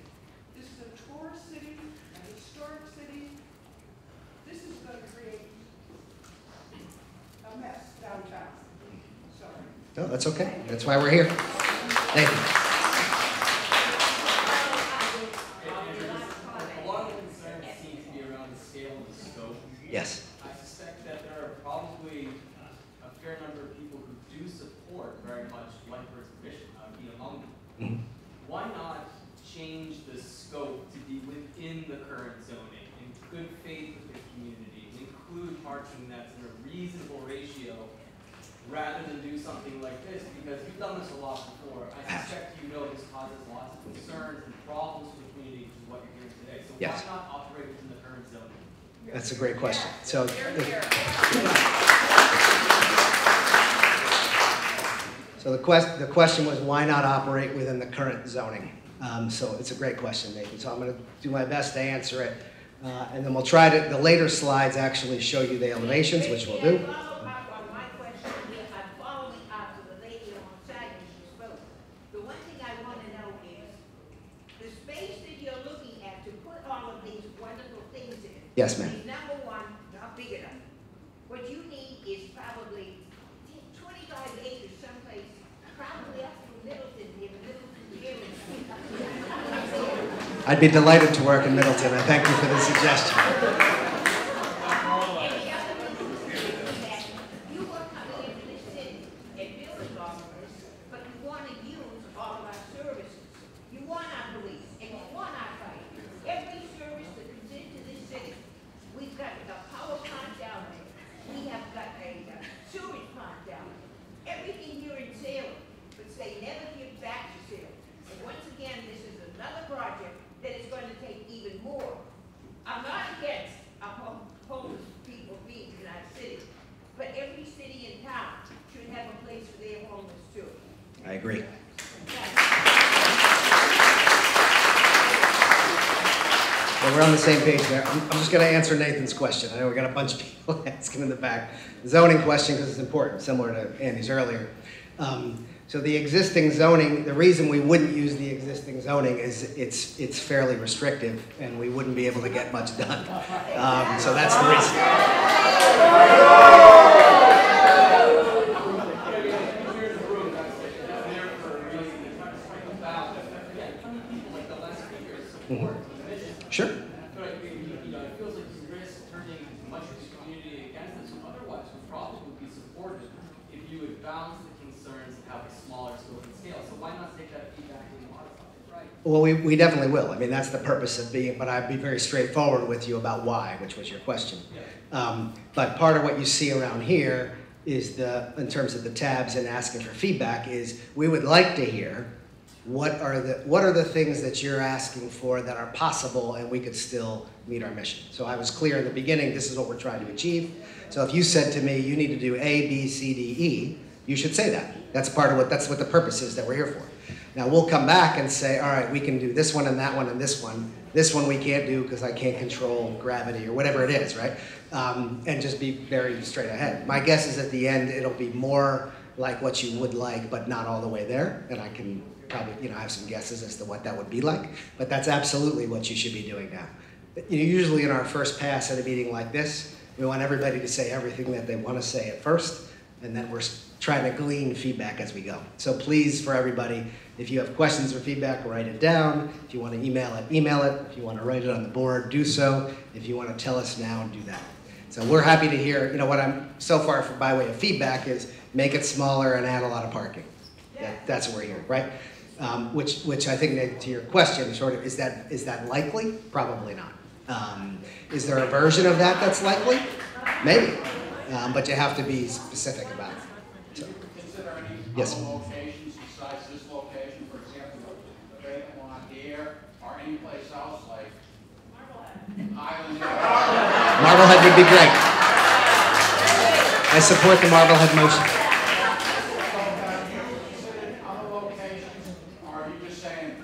This is a tourist city, a historic city. This is gonna create a mess downtown. Sorry. No, that's okay. That's why we're here. Thank you. A lot of the concerns seem to be around the scale and the scope. Yes. I suspect that there are probably a fair number of people who do support very much Lifebridge's mission, be among them. Mhm. Why not change the scope to be within the current zoning, in good faith with the community, and include parking that's in a reasonable ratio, rather than do something like this? Because you've done this a lot before. I suspect you know this causes lots of concerns and problems for the community, which is what you're hearing today. So Yes. why not operate within the current zoning? That's a great question. So, the question was, why not operate within the current zoning? So it's a great question, Nathan. So I'm going to do my best to answer it. And then we'll try to, the later slides actually show you the elevations, which we'll do. Follow up on my question here. I'm following up to the lady on side as she spoke. The one thing I want to know is the space that you're looking at to put all of these wonderful things in. Yes, ma'am. Is number one, not big enough. What you need is probably 25 acres someplace, probably up through Middleton here, I'd be delighted to work in Middleton. I thank you for the suggestion. And the other thing is that you are coming into this city and building all of this, but you want to use all of our services. You want our police and you want our fire. Every service that comes into this city, we've got a power plant down there. We have got a sewage plant down there. Everything here in Salem, but they never give back to Salem. And once again, this is another project that is going to take even more. I'm not against homeless people being in our city, but every city in town should have a place for their homeless too. I agree. Well, we're on the same page there. I'm just going to answer Nathan's question. I know we got a bunch of people asking in the back. The zoning question, because it's important, similar to Andy's earlier. So the existing zoning, the reason we wouldn't use the existing zoning is it's fairly restrictive, and we wouldn't be able to get much done. So that's the reason. Sure. But it feels like you risk turning much of the community against us, who otherwise would probably be supportive if you would balance the concerns and have a smaller scope and scale. So why not take that feedback in mind? Well, we definitely will. I mean, that's the purpose of being, but I'd be very straightforward with you about why, which was your question. But part of what you see around here is in terms of the tabs and asking for feedback, is we would like to hear what are the things that you're asking for that are possible and we could still meet our mission. So I was clear in the beginning, this is what we're trying to achieve. So if you said to me, you need to do A, B, C, D, E, you should say that. That's what the purpose is that we're here for. Now we'll come back and say, all right, we can do this one and that one and this one. This one we can't do because I can't control gravity or whatever it is, right? And just be very straight ahead. My guess is at the end it'll be more like what you would like, but not all the way there. And I can probably, have some guesses as to what that would be like. But that's absolutely what you should be doing now. Usually in our first pass at a meeting like this, we want everybody to say everything that they want to say at first, and then we're trying to glean feedback as we go. So please, for everybody, if you have questions or feedback, write it down. If you want to email it, email it. If you want to write it on the board, do so. If you want to tell us now, do that. So we're happy to hear, what I'm so far by way of feedback is make it smaller and add a lot of parking. That's what we're hearing, right? Which I think to your question, sort of, is that likely? Probably not. Is there a version of that that's likely? Maybe. But you have to be specific about it. So. Consider any Yes. other locations besides this location, for example, the vacant lot here, or any place else like Highland? Marblehead would be great. I support the Marblehead motion. Other locations, or are you just saying,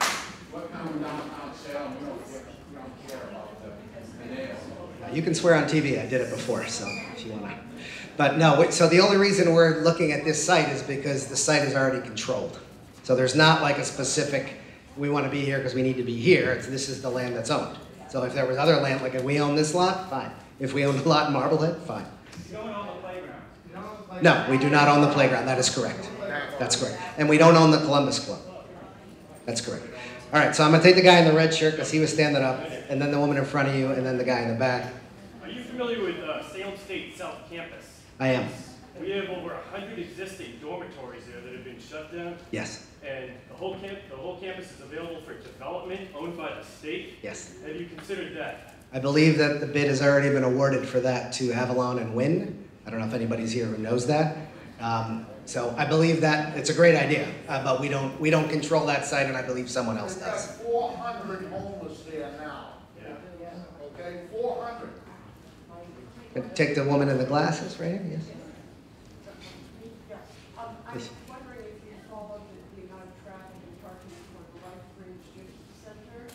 we're coming downtown Salem, we don't care about the neighborhood? You can swear on TV. I did it before, so if you want to. But no, so the only reason we're looking at this site is because the site is already controlled. So there's not like a specific, we want to be here because we need to be here. This is the land that's owned. So if there was other land, like if we own this lot, fine. If we own a lot in Marblehead, fine. You don't own the playground. No, we do not own the playground. That is correct. That's correct. And we don't own the Columbus Club. That's correct. All right, so I'm going to take the guy in the red shirt because he was standing up, and then the woman in front of you, and then the guy in the back. Are you familiar with Salem State South Campus? I am. We have over 100 existing dormitories there that have been shut down. Yes. And the whole campus is available for development owned by the state. Yes. Have you considered that? I believe that the bid has already been awarded for that to Avalon and Wynn. I don't know if anybody's here who knows that. So I believe that it's a great idea, but we don't control that site, and I believe someone else does. There's 400 homeless there now. Okay, 400. Take the woman in the glasses, right here, yes. I'm wondering if you followed the amount of traffic and parking for the Lifebridge Youth Center.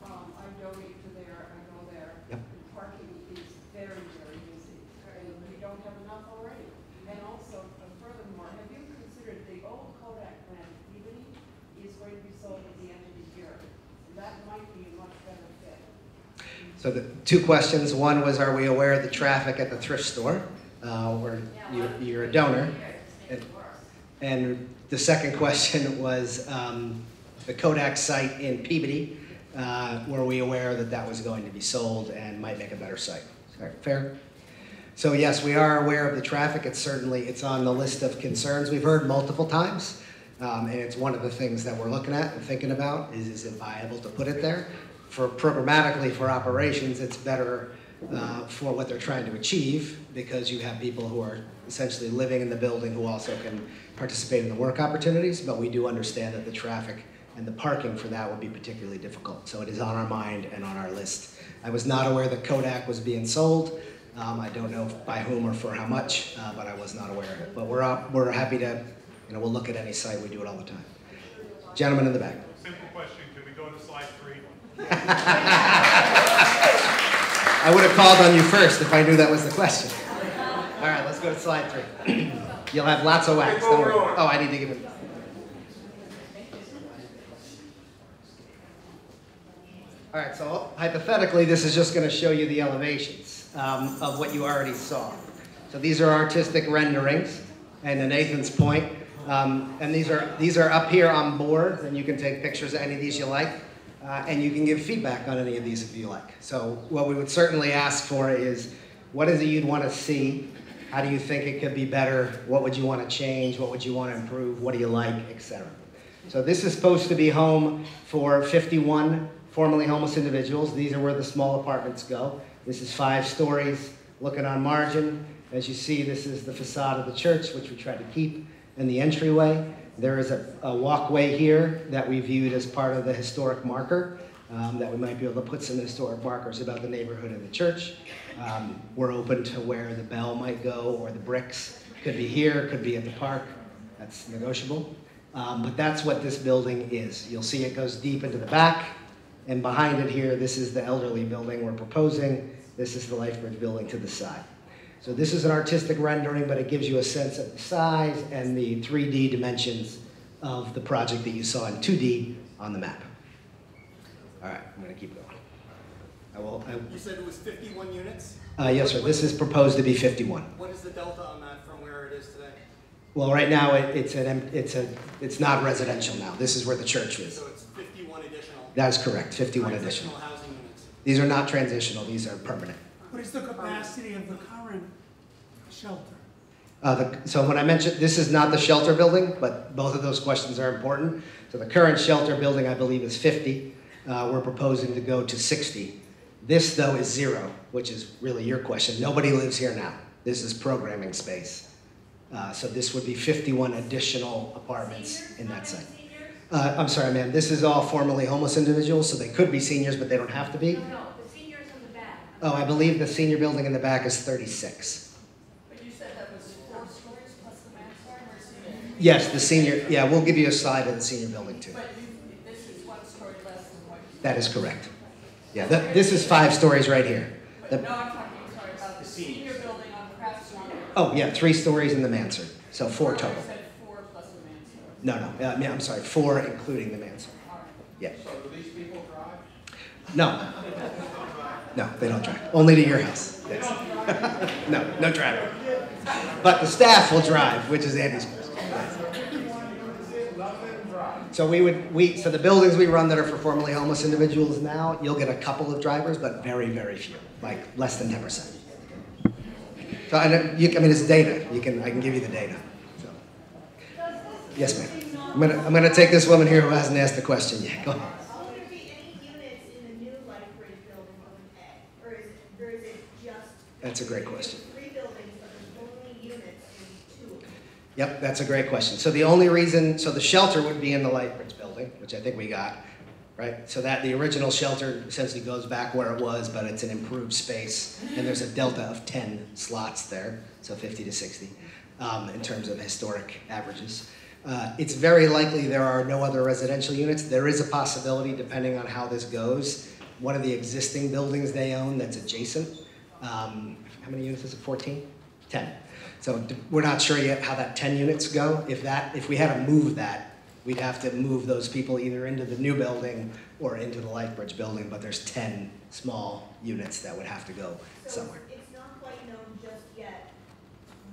I donate to there, I go there. Yep. The parking is very, very busy, and we don't have enough already. And also, furthermore, have you considered the old Kodak plant, even is going to be sold at the end of the year? That might be a much better fit. So the two questions. One was, are we aware of the traffic at the thrift store? Where you're a donor. And the second question was the Kodak site in Peabody. Were we aware that that was going to be sold and might make a better site? Fair? So yes, we are aware of the traffic. It's on the list of concerns we've heard multiple times. And it's one of the things that we're looking at and thinking about is it viable to put it there? Programmatically for operations, it's better for what they're trying to achieve because you have people who are essentially living in the building who also can participate in the work opportunities, but we do understand that the traffic and the parking for that would be particularly difficult. So it is on our mind and on our list. I was not aware that Kodak was being sold. I don't know by whom or for how much, but I was not aware of it. But we're happy to, we'll look at any site. We do it all the time. Gentleman in the back. Simple question, can we go to slide 3? I would have called on you first if I knew that was the question. All right, let's go to slide 3. You'll have lots of wax. Don't worry. Oh, I need to give it. All right, so hypothetically, this is just going to show you the elevations of what you already saw. So these are artistic renderings, and to Nathan's point, and these are up here on boards, and you can take pictures of any of these you like, and you can give feedback on any of these if you like. So what we would certainly ask for is, what is it you'd want to see? How do you think it could be better? What would you want to change? What would you want to improve? What do you like, etc. So this is supposed to be home for 51 formerly homeless individuals. These are where the small apartments go. This is 5 stories looking on margin. As you see, this is the facade of the church, which we tried to keep, and the entryway. There is a walkway here that we viewed as part of the historic marker, that we might be able to put some historic markers about the neighborhood and the church. We're open to where the bell might go or the bricks. Could be here, could be at the park. That's negotiable. But that's what this building is. You'll see it goes deep into the back, and behind it here, this is the elderly building we're proposing. This is the Lifebridge building to the side. So this is an artistic rendering, but it gives you a sense of the size and the 3D dimensions of the project that you saw in 2D on the map. All right, I'm gonna keep going. You said it was 51 units? Yes, sir, this is proposed to be 51. What is the delta on that from where it is today? Well, right now, it's not residential now. This is where the church is. So it's 51 additional? That is correct, 51 additional. Housing units? These are not transitional, these are permanent. What is the capacity of the current shelter? So when I mentioned, this is not the shelter building, but both of those questions are important. So the current shelter building, I believe, is 50. We're proposing to go to 60. This, though, is 0, which is really your question. Nobody lives here now. This is programming space. So this would be 51 additional apartments in that site. I'm sorry, ma'am. This is all formerly homeless individuals, so they could be seniors, but they don't have to be. No, the seniors in the back. Oh, I believe the senior building in the back is 36. But you said that was 4 stories plus the mansard or senior? Yes, the senior, yeah, we'll give you a slide of the senior building too. But this is 1 story less than what you said. That is correct. Yeah, this is 5 stories right here. But no, I'm talking, sorry, about the senior building on Craft Street. Oh, yeah, 3 stories in the mansard, so 4 total. You said 4 plus the mansard. No, I'm sorry, 4 including the mansard. Yeah. So do these people drive? No. No, they don't drive. Only to your house. Yes. No driving. But the staff will drive, which is Andy's question. So so the buildings we run that are for formerly homeless individuals now, you'll get a couple of drivers, but very, very few, like less than 10%. So I mean, it's data. I can give you the data. So. Yes, ma'am. I'm gonna take this woman here who hasn't asked the question yet. Go ahead. Will there be any units in the new Lifebridge building on A, or is it just? That's a great question. 3 buildings, but there's only units in 2 of them? Yep, that's a great question. So the only reason, so the shelter would be in the Lifebridge building, which I think we got, right? So that the original shelter essentially goes back where it was, but it's an improved space, and there's a delta of 10 slots there, so 50 to 60 in terms of historic averages. It's very likely there are no other residential units. There is a possibility, depending on how this goes, one of the existing buildings they own that's adjacent. How many units is it, 14? 10. So we're not sure yet how that 10 units go. If we had to move that, we'd have to move those people either into the new building or into the Lifebridge building, but there's 10 small units that would have to go somewhere. So it's not quite known just yet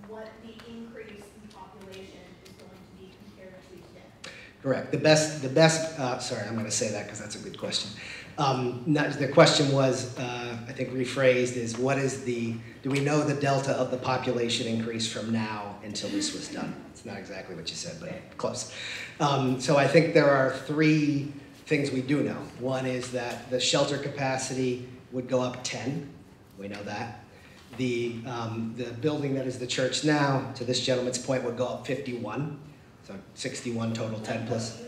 what the increase in population is going to be compared to today. Correct. The best, sorry, I'm going to say that because that's a good question. The question was, I think rephrased, is do we know the delta of the population increase from now until this was done? It's not exactly what you said, but close. So I think there are 3 things we do know. One is that the shelter capacity would go up 10. We know that. The building that is the church now, to this gentleman's point, would go up 51. So 61 total, 10 plus.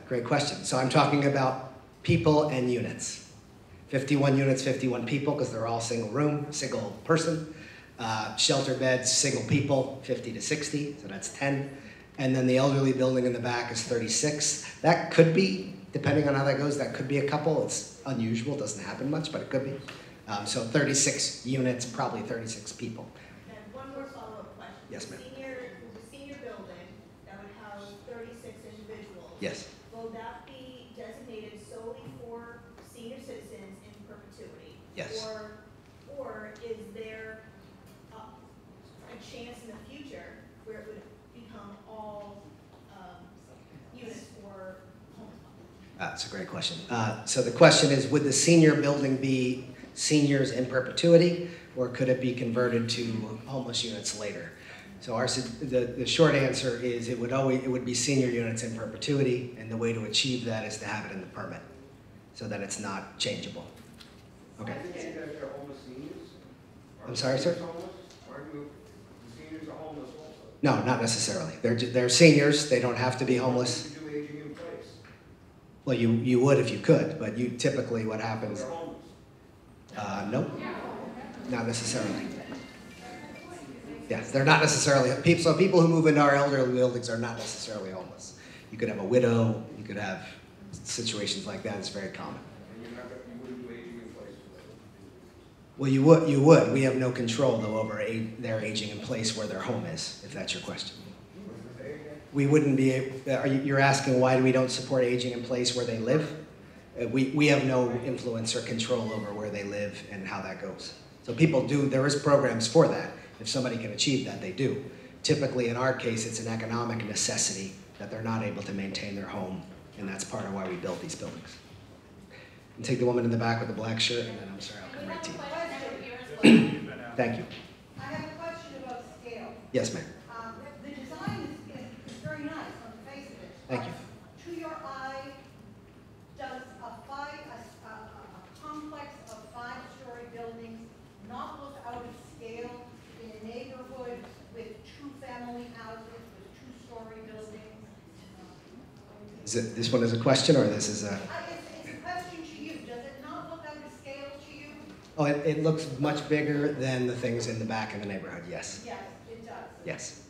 Great question. So I'm talking about people and units. 51 units, 51 people, because they're all single room, single person. Shelter beds, single people, 50 to 60, so that's 10. And then the elderly building in the back is 36. That could be, depending on how that goes, that could be a couple. It's unusual, doesn't happen much, but it could be. So 36 units, probably 36 people. And one more follow-up question. Yes, ma'am. The senior building that would house 36 individuals. Yes. Will that be designated solely for senior citizens in perpetuity? Yes. Or is there a chance in the future where it would become all units for homeless population? That's a great question. So the question is, would the senior building be seniors in perpetuity, or could it be converted to homeless units later? So the short answer is it would be senior units in perpetuity, and the way to achieve that is to have it in the permit, so that it's not changeable. Okay. I think you guys are homeless seniors. I'm sorry, sir? Aren't the seniors are homeless also? No, not necessarily. They're seniors. They don't have to be homeless. You do aging in place. Well, you would if you could, but you typically what happens? They're homeless. Nope, not necessarily. Yes, they're not necessarily people. So people who move into our elderly buildings are not necessarily homeless. You could have a widow. You could have situations like that. It's very common. And you wouldn't do aging in place for them. Well, you would. We have no control though over their aging in place where their home is, if that's your question. We wouldn't be. You're asking why we don't support aging in place where they live? We have no influence or control over where they live and how that goes. So people do. There is programs for that. If somebody can achieve that, they do. Typically, in our case, it's an economic necessity that they're not able to maintain their home, and that's part of why we built these buildings. And take the woman in the back with the black shirt, and then I'm sorry, I'll come right to you. Thank you. I have a question about scale. Yes, ma'am. The design is very nice on the face of it. Thank you. To your eye, does a complex of 5-story buildings not look out of scale in a neighborhood with 2-family houses with 2-story buildings? Is it this one is a question, or this is a? It's a question to you. Does it not look out of scale to you? Oh, it looks much bigger than the things in the back of the neighborhood. Yes. Yes, it does. Yes.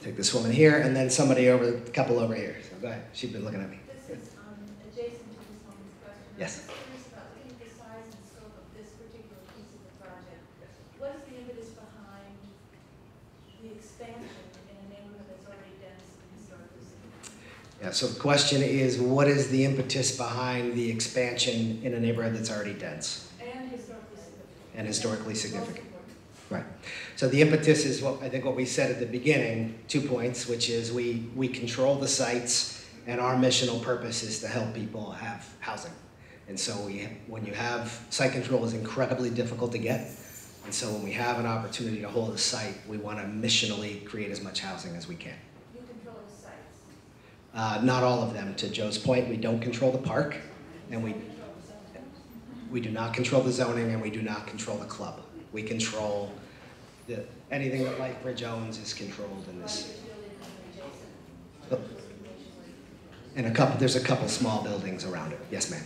Take this woman here, and then somebody over, a couple over here. So go ahead. She's been looking at me. This is adjacent to this woman's question. Yes. I'm curious about the size and scope of this particular piece of the project. What is the impetus behind the expansion in a neighborhood that's already dense and historically significant? Yeah, so the question is, what is the impetus behind the expansion in a neighborhood that's already dense And historically significant. and historically significant? Right. So the impetus is what I think what we said at the beginning, 2 points, which is we control the sites, and our missional purpose is to help people have housing. And so when you have site control is incredibly difficult to get. And so when we have an opportunity to hold a site, we want to missionally create as much housing as we can. You control the sites. Not all of them. To Joe's point, we don't control the park, and we do not control the zoning, and we do not control the club. We control anything that Lifebridge owns is controlled in this. And there's a couple small buildings around it. Yes, ma'am.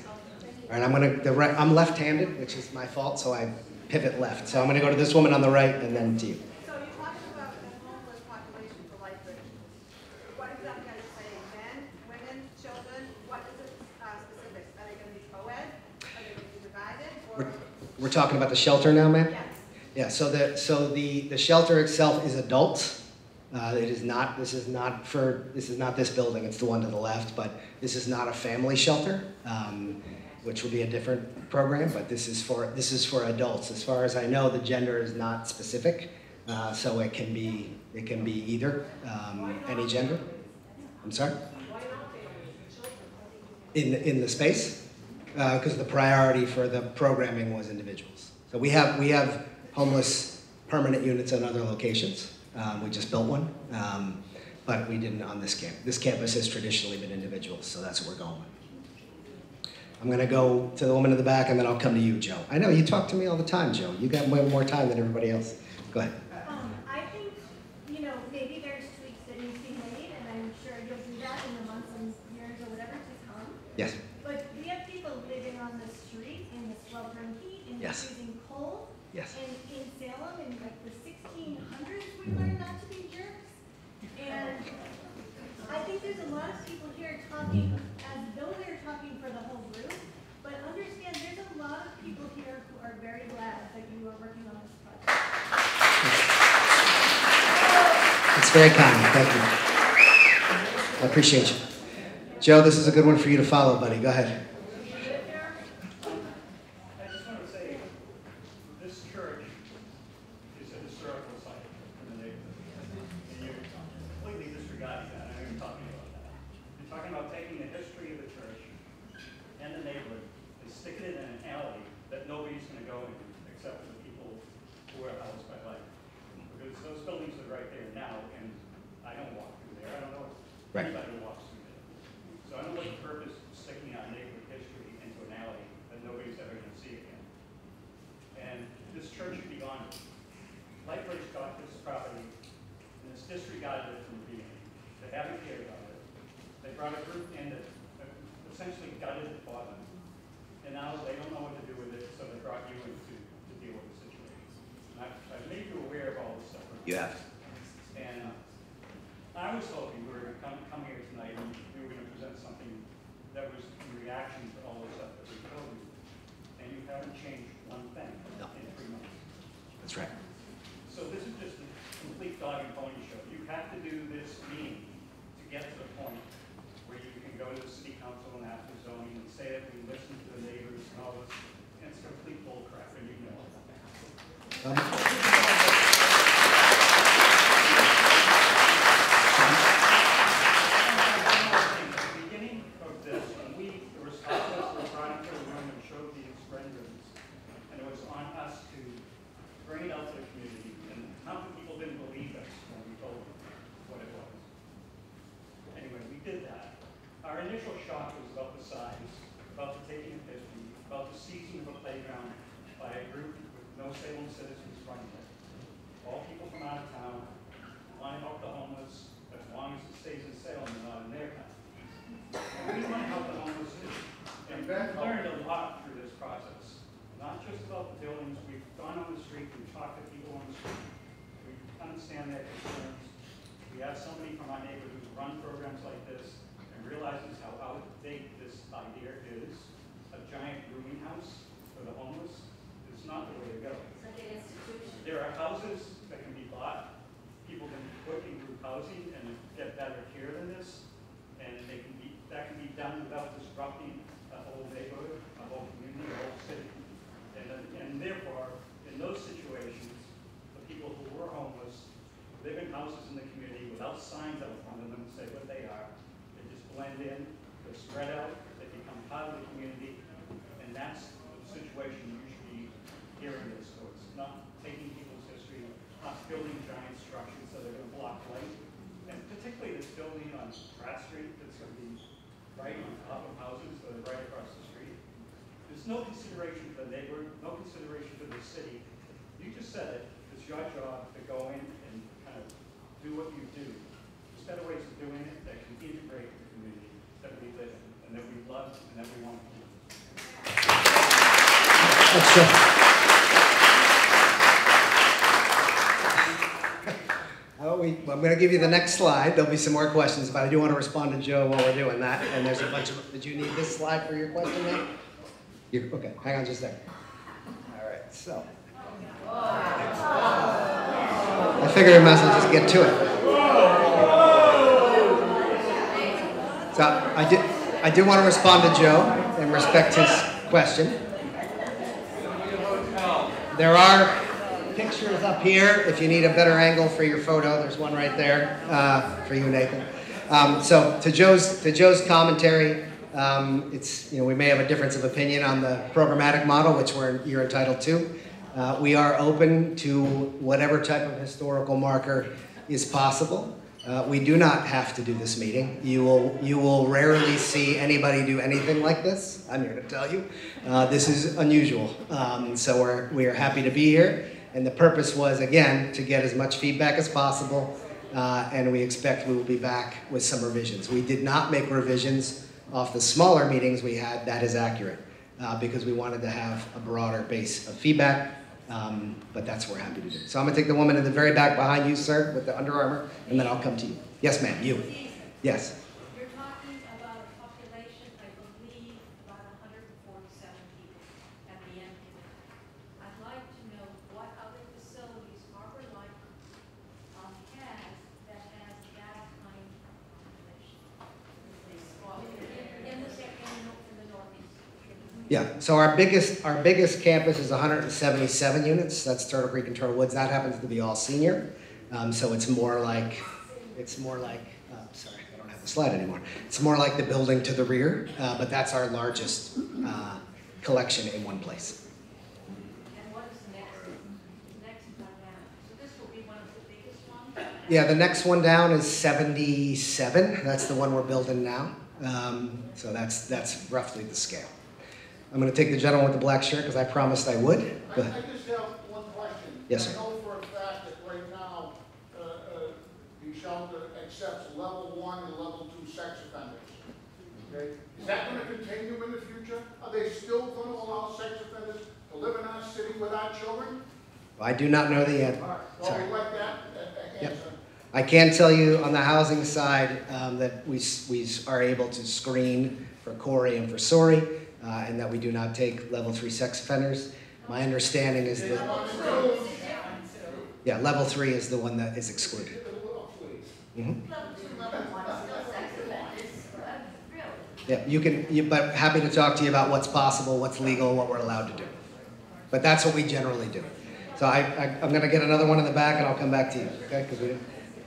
All right, I'm left-handed, which is my fault, so I pivot left. So I'm going to go to this woman on the right, and then to you. So you're talking about the homeless population for Lifebridge. What exactly are you saying? Men, women, children? What is it specifics? Are they going to be co-ed? Are they going to be divided? Or? We're talking about the shelter now, ma'am? Yes. Yeah, so the shelter itself is adult. This is not this building, it's the one to the left, but this is not a family shelter, which will be a different program, but this is for adults. As far as I know, the gender is not specific, so it can be either, any gender. I'm sorry? In the space? Because the priority for the programming was individuals. So we have homeless permanent units in other locations. We just built one, but we didn't on this campus. This campus has traditionally been individuals, so that's what we're going with. I'm going to go to the woman in the back, and then I'll come to you, Joe. I know you talk to me all the time, Joe. You got way more time than everybody else. Go ahead. I think, maybe there's tweaks that need to be made, and I'm sure you'll do that in the months and years or whatever to come. Yes. But we have people living on the street in the sweltering heat, in the Yes. freezing cold. Yes. And in Salem, in like the 1600s, we learned not to be jerks. And I think there's a lot of people here talking as though they're talking for the whole group, but understand there's a lot of people here who are very glad that you are working on this project. It's very kind. Thank you. I appreciate you. Joe, this is a good one for you to follow, buddy. Go ahead. I just want to say, this church is a historical site in the neighborhood. And you're completely disregarding that. I know you're talking about that. You're talking about taking the history of the church and the neighborhood and sticking it in an alley that nobody's going to go in except for the people who are housed by life. Because those buildings are right there now, and I don't walk through there. I don't know Right. anybody who walks through there. So I don't know what the purpose of sticking our neighborhood history into an alley that nobody's ever going to see again. And this church should be gone. Lifebridge got this property and it's disregarded it from the beginning. They haven't cared about it. They brought a group in that essentially gutted the bottom. And now they don't know what to do with it, so they brought you in to deal with the situation. And I've made you aware of all this stuff. You have. And I was hoping we were going to come here tonight and we were going to present something that was in reaction to all the stuff that we told you. And you haven't changed one thing in 3 months. That's right. So this is just a complete dog and pony show. You have to do this meeting to get to the point where you can go to the city council and ask for zoning and say that we listen to the neighbors and all this. And it's complete bull crap, and you know it. At the beginning of this, when the responsibilities were brought into the room and showed these renderings, and it was on us to bring it out to the community, and half the people didn't believe us when we told them what it was. Anyway, we did that. Our initial shock was about the size, about the taking of history, about the seizing of a playground by a group with no Salem citizens running it. All people from out of town, want to help the homeless, as long as it stays in Salem and not in their town. And we want to help the homeless too. And we've learned a lot through this process. Not just about the buildings, we've gone on the street, we've talked to people on the street, we understand their concerns. We have somebody from our neighborhood who's run programs like this and realizes how out of date this idea is. A giant rooming house for the homeless is not the way to go. There are houses that can be bought, people can be put in group housing and get better care than this, and that can be done without disrupting a whole neighborhood, a whole community, a whole city. And therefore, in those situations, the people who were homeless live in houses in the community without signs out front of them to say what they are. They just blend in, they're spread out, they become part of the community, and that's the situation you should be hearing this. So it's not taking people's history, not building giant structures that are going to block light, and particularly this building on Pratt Street that's going to be right on top of houses that are right across the street. There's no consideration for the neighborhood, no consideration for the city. You just said it. It's your job to go in and kind of do what you do. There's better ways of doing it that can integrate the community that we live in and that we love and that we want to keep. I'm going to give you the next slide. There'll be some more questions, but I do want to respond to Joe while we're doing that. And there's a bunch of. Did you need this slide for your question, Nate? Okay, hang on just a second. All right, so. I figured I might as well just get to it. So I did want to respond to Joe and respect his question. There are pictures up here. If you need a better angle for your photo, there's one right there for you, Nathan. So to Joe's commentary, it's, we may have a difference of opinion on the programmatic model, which you're entitled to. We are open to whatever type of historical marker is possible. We do not have to do this meeting. You will rarely see anybody do anything like this. I'm here to tell you. This is unusual. So we are happy to be here. And the purpose was, again, to get as much feedback as possible. And we expect we will be back with some revisions. We did not make revisions off the smaller meetings we had. That is accurate. Because we wanted to have a broader base of feedback. But that's what we're happy to do. So I'm going to take the woman in the very back behind you, sir, with the Under Armour, and then I'll come to you. Yes, ma'am, you. Yes. You're talking about a population, I believe, about 147 people at the end of it. I'd like to know what other facilities Harborlight has that has that kind of population in the Northeast. Yeah, so our biggest campus is 177 units. That's Turtle Creek and Turtle Woods. That happens to be all senior. So it's more like, sorry, I don't have the slide anymore. It's more like the building to the rear, but that's our largest collection in one place. And what is the next one down? So this will be one of the Yeah, the next one down is 77. That's the one we're building now. So that's roughly the scale. I'm going to take the gentleman with the black shirt because I promised I would. Go ahead. I just have one question. Yes, sir. I know for a fact that right now, the shelter accepts level 1 and level 2 sex offenders. Okay? Is that going to continue in the future? Are they still going to allow sex offenders to live in our city with our children? Well, I do not know the answer. All right. Well, Sorry. we like that answer. Yep. I can tell you on the housing side that we are able to screen for Corey and for Sori, and that we do not take level 3 sex offenders. My understanding is that, yeah, level 3 is the one that is excluded. Mm-hmm. Yeah, but happy to talk to you about what's possible, what's legal, what we're allowed to do. But that's what we generally do. So I'm going to get another one in the back, and I'll come back to you, okay? Because we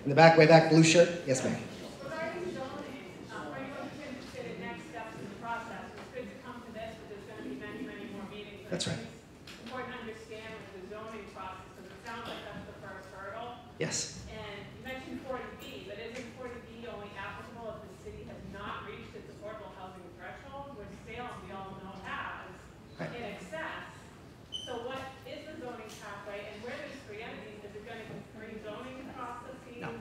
in the back, way back, blue shirt. Yes, ma'am. Regarding zoning, for anyone who's interested in next steps in the process, it's good to come to this, but there's going to be many, many more meetings. That's right. It's important to understand with the zoning process, because it sounds like that's the first hurdle. Yes. And you mentioned 40B, but isn't 40B only applicable if the city has not reached its affordable housing threshold, which Salem, we all know, has in excess? So what is the zoning pathway, and where there's three entities, is it going to bring zoning processes, and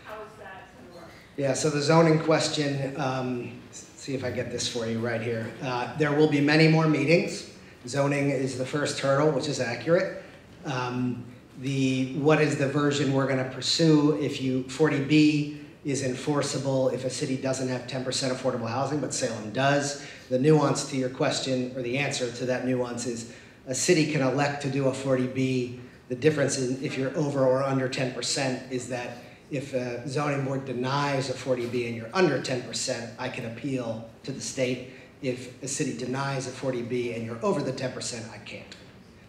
how is that going to work? Yeah, so the zoning question, see if I get this for you right here. There will be many more meetings. Zoning is the first hurdle, which is accurate. What is the version we're going to pursue if 40B is enforceable if a city doesn't have 10% affordable housing, but Salem does? The nuance to your question, or the answer to that nuance, is a city can elect to do a 40B. The difference in if you're over or under 10% is that if a zoning board denies a 40B and you're under 10%, I can appeal to the state. If a city denies a 40B and you're over the 10%, I can't.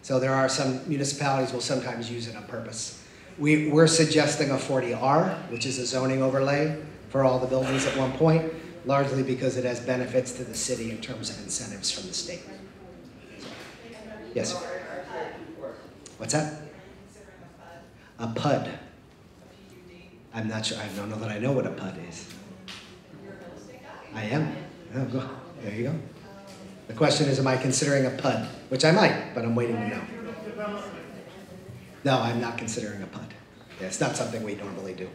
So there are some municipalities will sometimes use it on purpose. We're suggesting a 40R, which is a zoning overlay for all the buildings at one point, largely because it has benefits to the city in terms of incentives from the state. Yes, sir. What's that? A PUD. I'm not sure. I don't know that I know what a PUD is. I am. Oh, go. There you go. The question is, am I considering a PUD? Which I might, but I'm waiting to know. No, I'm not considering a PUD. Yeah, it's not something we normally do.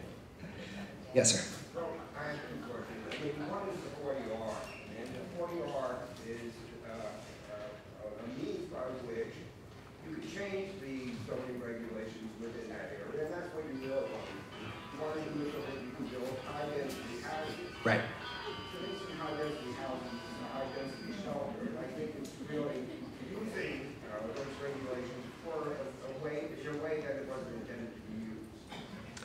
Yes, sir. So I have two questions. I mean, one is the 40R, and the 40R is a means by which you can change the zoning regulations within that area, and that's what you really want. You want to do it so that you can build high-density housing. Right. Producing high-density housing is a high-density shelter, and I think it's really using those regulations for a way that it wasn't intended to be used.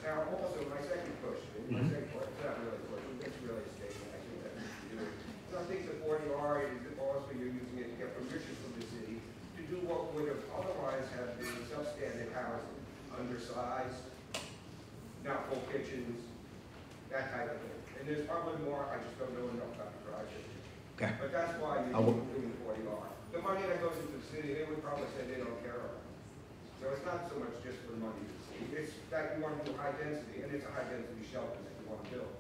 Now, also, my second question, it's not really a question, it's really a statement, I think that we should do it. So I think the 40R is also you're using it to get permission from the city to do what would have otherwise have been substandard housing, undersized, not full kitchens, that type of thing. And there's probably more, I just don't know enough about the project. Okay. But that's why you're doing the 40R. The money that goes into the city, they would probably say they don't care about. So it's not so much just for the money to the city. It's that you want to do high density, and it's a high density shelter that you want to build.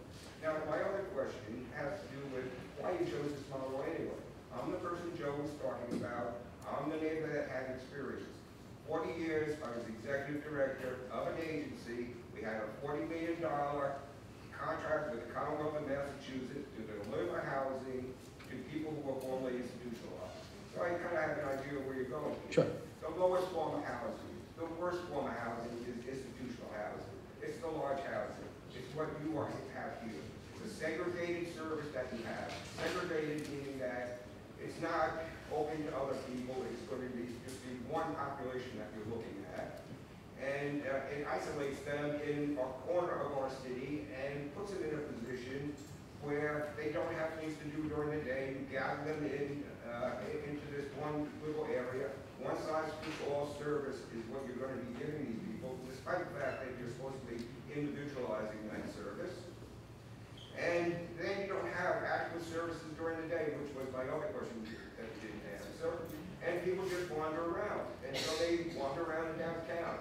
Now, my other question has to do with why you chose this model anyway. I'm the person Joe was talking about. I'm the neighbor that had experience. 40 years, I was executive director of an agency. We had a $40 million contract with the Commonwealth of Massachusetts to deliver housing to people who were formerly institutionalized. So I kind of have an idea of where you're going. Sure. The lowest form of housing, the worst form of housing is institutional housing. It's the large housing. It's what you have here. It's a segregated service that you have. Segregated meaning that it's not open to other people. It's going to be just the one population that you're looking at. And it isolates them in a corner of our city and puts them in a position where they don't have things to do during the day. You gather them into this one little area. One size fits all service is what you're going to be giving these people, despite the fact that you're supposed to be individualizing that service. And then you don't have adequate services during the day, which was my other question that you didn't answer. And people just wander around. And so they wander around in downtown.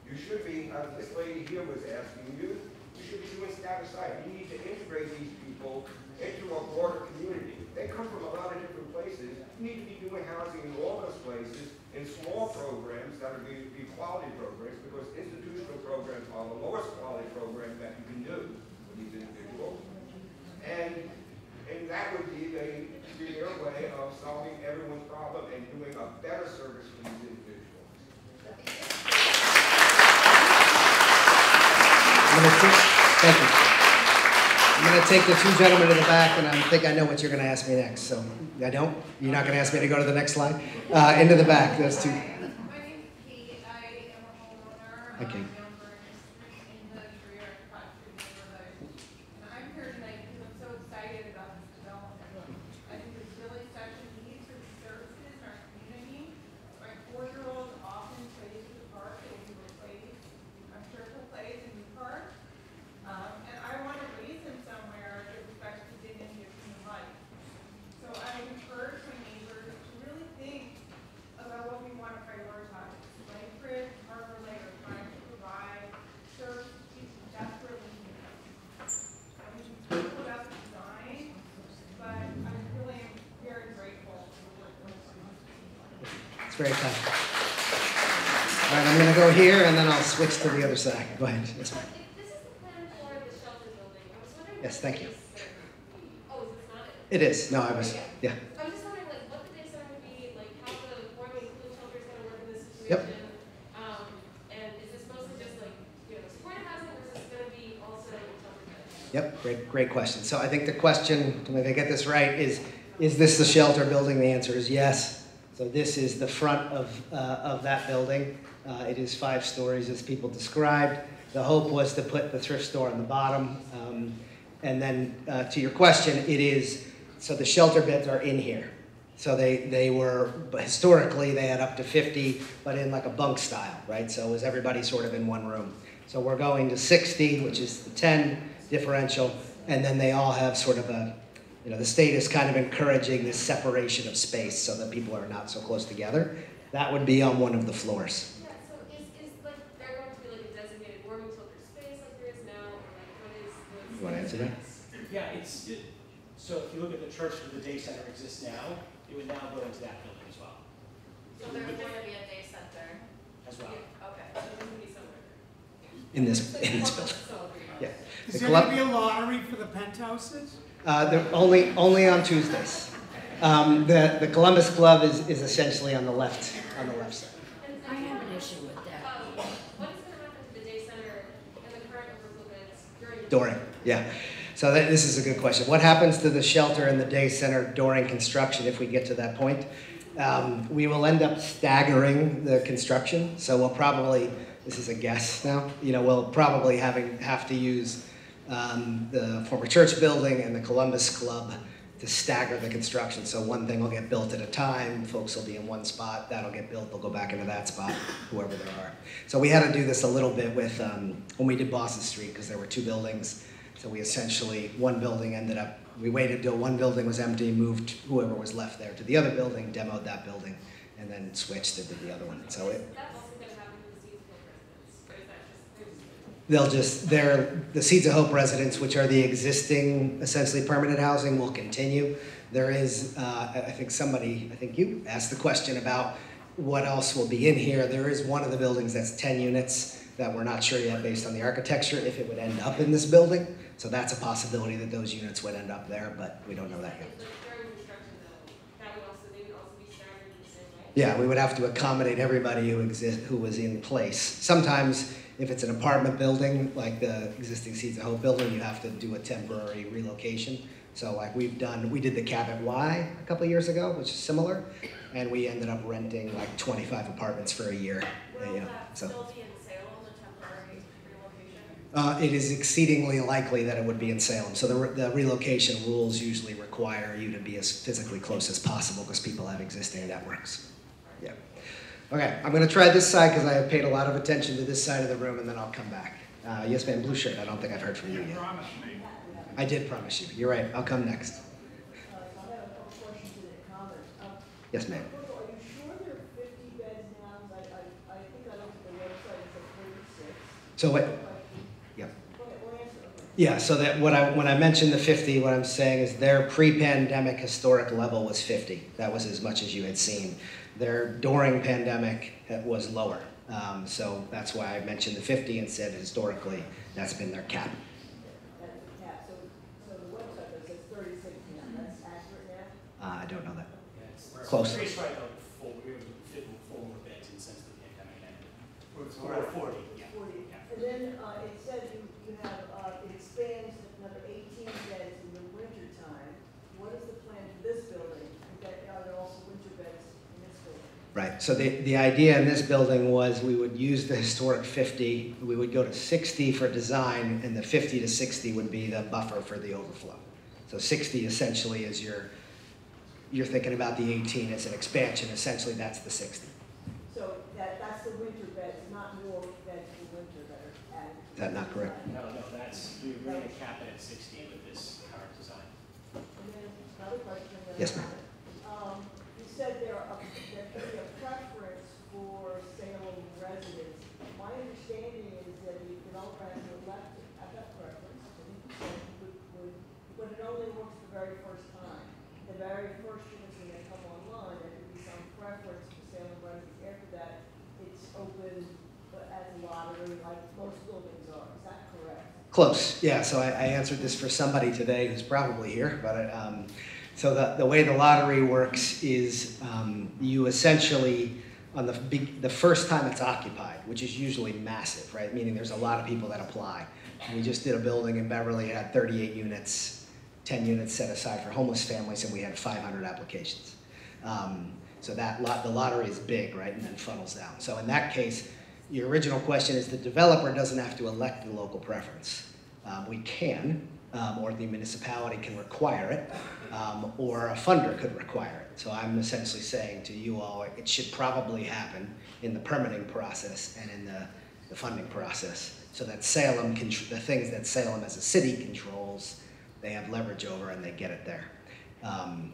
You should be, as this lady here was asking you, you should be doing status site. You need to integrate these people into a broader community. They come from a lot of different places. You need to be doing housing in all those places in small programs that are going to be quality programs, because institutional programs are the lowest quality programs that you can do for these individuals. And that would be their way of solving everyone's problem and doing a better service for these individuals. Thank you. I'm going to take the two gentlemen in the back, and I think I know what you're going to ask me next. So I don't? You're not going to ask me to go to the next slide? Into the back, those two. My name's Kate. I am a homeowner. Okay. In the Greer Cottage neighborhood. And I'm here tonight because I'm so excited about this development. I think there's really such a need for these services in our community. My 4-year-old often plays at the park that we replace. I'm sure he'll play at the new park. And I want to raise him somewhere that respects the dignity of human life. So I encourage my neighbors to really think about what we want to prioritize. Lifebridge, Harborlight are trying to provide services to people desperately need them. And we can talk about the design, but I really am very grateful for the work that we're doing. It's very kind. All right, I'm going to go here, and then I'll switch to the other side. Go ahead. Yes, ma'am. This is the plan for the shelter building. I was wondering. Yes, thank you. Oh, is this not it? It is. No, I was. Yeah. I'm just wondering, like, what the day center would be, like, how the warming and cooling shelter is going to work in this Yep. situation. And is this mostly just like, supportive housing, or is this going to be also shelter beds? Yep. Great question. So I think the question, if I get this right, is this the shelter building? The answer is yes. So this is the front of that building. It is 5 stories, as people described. The hope was to put the thrift store on the bottom. And then to your question, it is, so the shelter beds are in here. So they were, historically, they had up to 50, but in like a bunk style, right? So it was everybody sort of in one room. So we're going to 60, which is the 10 differential, and then they all have sort of a, the state is kind of encouraging this separation of space so that people are not so close together. That would be on one of the floors. Yeah, so is like, there going to be like a designated warming shelter space like there is now, or like what is the... You want to answer that? Yeah, so if you look at the church where the day center exists now, it would now go into that building as well. So there's going to be a day center? As well. Yeah, okay, so there's going to be somewhere. In this building. Yeah. Is there going to be a lottery for the penthouses? They're only on Tuesdays. The Columbus Club is essentially on the left side. I have an issue with that. What is going to happen to the day center and the current overflow beds during? Yeah. So this is a good question. What happens to the shelter and the day center during construction if we get to that point? We will end up staggering the construction. So we'll probably, this is a guess now, we'll probably have to use the former church building and the Columbus Club to stagger the construction. So one thing will get built at a time, folks will be in one spot, that'll get built, they'll go back into that spot, whoever there are. So we had to do this a little bit with, when we did Boston Street, because there were 2 buildings. So we essentially, one building ended up, we waited till one building was empty, moved whoever was left there to the other building, demoed that building, and then switched into the other one. So it, That's also going to happen to the Seeds of Hope residents, or is that the Seeds of Hope residents, which are the existing, essentially permanent housing, will continue. There is, I think you asked the question about what else will be in here. There is one of the buildings that's 10 units that we're not sure yet based on the architecture if it would end up in this building. So that's a possibility that those units would end up there, but we don't know that yet. during construction though, they would also be staggered in the same way? Yeah, we would have to accommodate everybody who was in place. Sometimes if it's an apartment building, like the existing Seeds of Hope building, you have to do a temporary relocation. So like we did the Cabot Y a couple of years ago, which is similar, and we ended up renting like 25 apartments for a year. Will that still be in Salem, the temporary relocation? It is exceedingly likely that it would be in Salem. So the relocation rules usually require you to be as physically close as possible because people have existing networks. Yeah. Okay, I'm going to try this side because I have paid a lot of attention to this side of the room, and then I'll come back. Yes, ma'am, blue shirt. I don't think I've heard from you yet. I did promise you. You're right. I'll come next. Yes, ma'am. Are you sure there are 50 beds now? I think I looked at the website, it said So what, yeah. Yeah, so that when I mentioned the 50, what I'm saying is their pre-pandemic historic level was 50. That was as much as you had seen. Their during pandemic was lower. So that's why I mentioned the 50 and said historically that's been their cap. That's the cap, so the website that says 36 now, that's accurate now? I don't know that. Yeah, it's Close. It's right about full, we were fit four more beds in since the pandemic ended. Or 40, yeah. 40. Yeah. And then it said you have, it expands another 18 beds in the winter time. What is the plan for this building? Are there also winter beds in this building? Right, so the idea in this building was we would use the historic 50, we would go to 60 for design, and the 50 to 60 would be the buffer for the overflow. So 60 essentially is you're thinking about the 18 as an expansion, essentially that's the 60. So that's the winter beds, not more beds for winter that are added? Is that not correct? No, that's, we're going to cap it at 60 with this current design. And then another question. Yes, ma'am. You said there could be a preference for Salem residents. My understanding is that the developer has to elect to have that preference, but it only works the very first time. The very first units when they come online, there could be some preference for Salem residents. After that, it's open as a lottery like most buildings are. Is that correct? Close, yeah, so I answered this for somebody today who's probably here, but so the way the lottery works is you essentially, on the first time it's occupied, which is usually massive, right? Meaning there's a lot of people that apply. We just did a building in Beverly, it had 38 units, 10 units set aside for homeless families, and we had 500 applications. So the lottery is big, right, and then funnels down. So in that case, your original question is the developer doesn't have to elect the local preference. We can, or the municipality can require it, or a funder could require it. So I'm essentially saying to you all, it should probably happen in the permitting process and in the funding process, so that Salem, the things that Salem as a city controls, they have leverage over and they get it there.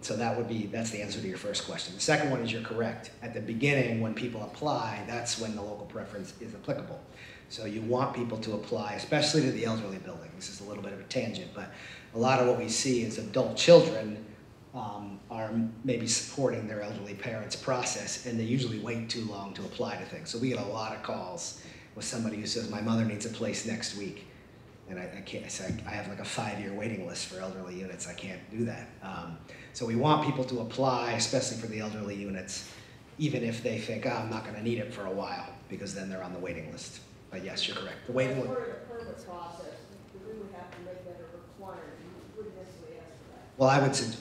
So that's the answer to your first question. The second one is you're correct. At the beginning, when people apply, that's when the local preference is applicable. So you want people to apply, especially to the elderly building. This is a little bit of a tangent, but a lot of what we see is adult children are maybe supporting their elderly parents' process, and they usually wait too long to apply to things. So we get a lot of calls with somebody who says, my mother needs a place next week. And I can't, I have like a 5-year waiting list for elderly units. I can't do that. So we want people to apply, especially for the elderly units, even if they think, I'm not going to need it for a while, because then they're on the waiting list. But yes, you're correct. The waiting list. As part of the permit process, we would have to make that a requirement. You wouldn't necessarily ask for that. Well,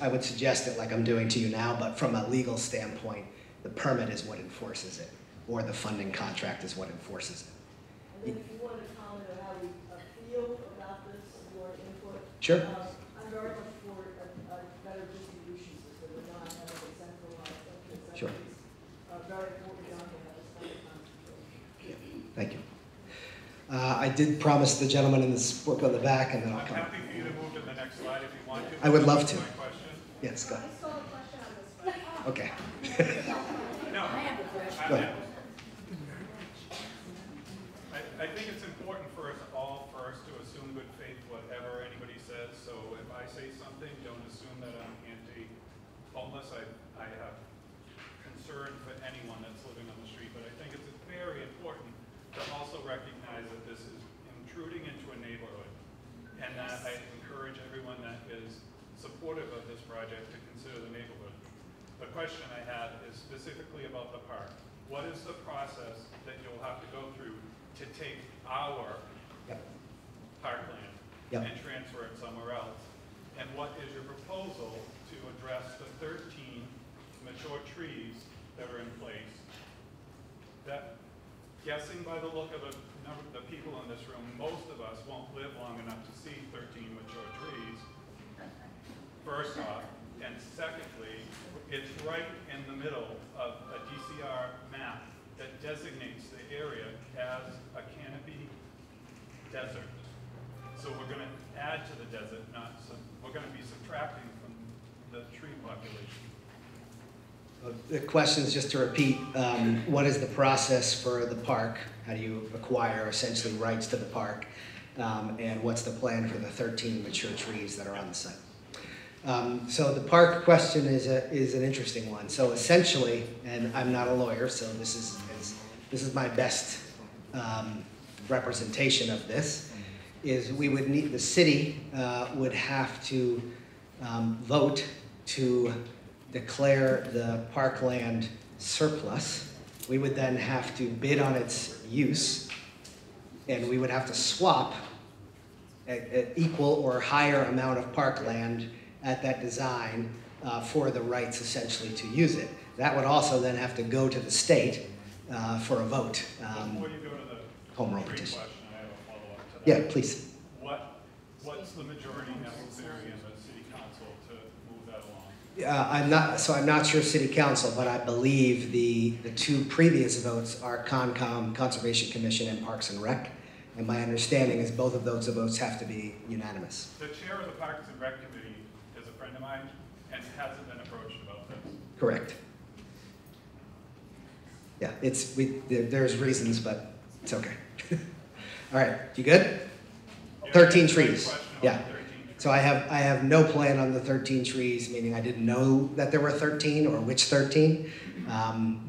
I would suggest it like I'm doing to you now, but from a legal standpoint, the permit is what enforces it, or the funding contract is what enforces it. And then if you want to comment on how we feel about this, your input. Sure. I'm very much for a better distribution system, and not having a centralized. Sure. Very important not to have this kind of concentration. Thank you. I did promise the gentleman in this book on the back, and then I'll I'm come. happy for you to move to the next slide if you want to. I would love to. My question? Yes, go ahead. I saw a question on this one. Okay. No. I have a question. Go ahead. I think it's important for us all first to assume good faith whatever anybody says. So if I say something, don't assume that I'm anti-homeless. I have concern for anyone that's living on the street, but I think it's very important to also recognize that this is intruding into a neighborhood, and that I encourage everyone that is supportive of this project to consider the neighborhood. The question I had is specifically about the park. What is the process that you'll have to go through to take our parkland and transfer it somewhere else? And what is your proposal to address the 13 mature trees that are in place? That, guessing by the look of the people in this room, most of us won't live long enough to see 13 mature trees, first off. And secondly, it's right in the middle of a DCR map that designates the area as a canopy desert. So we're going to add to the desert, we're going to be subtracting from the tree population. The question is, just to repeat, what is the process for the park? How do you acquire essentially rights to the park? And what's the plan for the 13 mature trees that are on the site? So the park question is an interesting one. So essentially, and I'm not a lawyer, so this is my best representation of this, is we would need, the city would have to vote to declare the parkland surplus. We would then have to bid on its use, and we would have to swap an equal or higher amount of parkland at that design for the rights essentially to use it. That would also then have to go to the state for a vote. Before you go to the Home rule petition. question, I have a follow-up to that. Yeah, please. What's the majority necessary in the city council to move that along? I'm not sure city council, but I believe the two previous votes are Concom, Conservation Commission, and Parks and Rec. And my understanding is both of those votes have to be unanimous. The chair of the Parks and Rec Committee is a friend of mine and hasn't been approached about this. Correct. Yeah, there's reasons, but it's okay. All right, you good? 13 trees. Yeah. So I have no plan on the 13 trees, meaning I didn't know that there were 13 or which 13.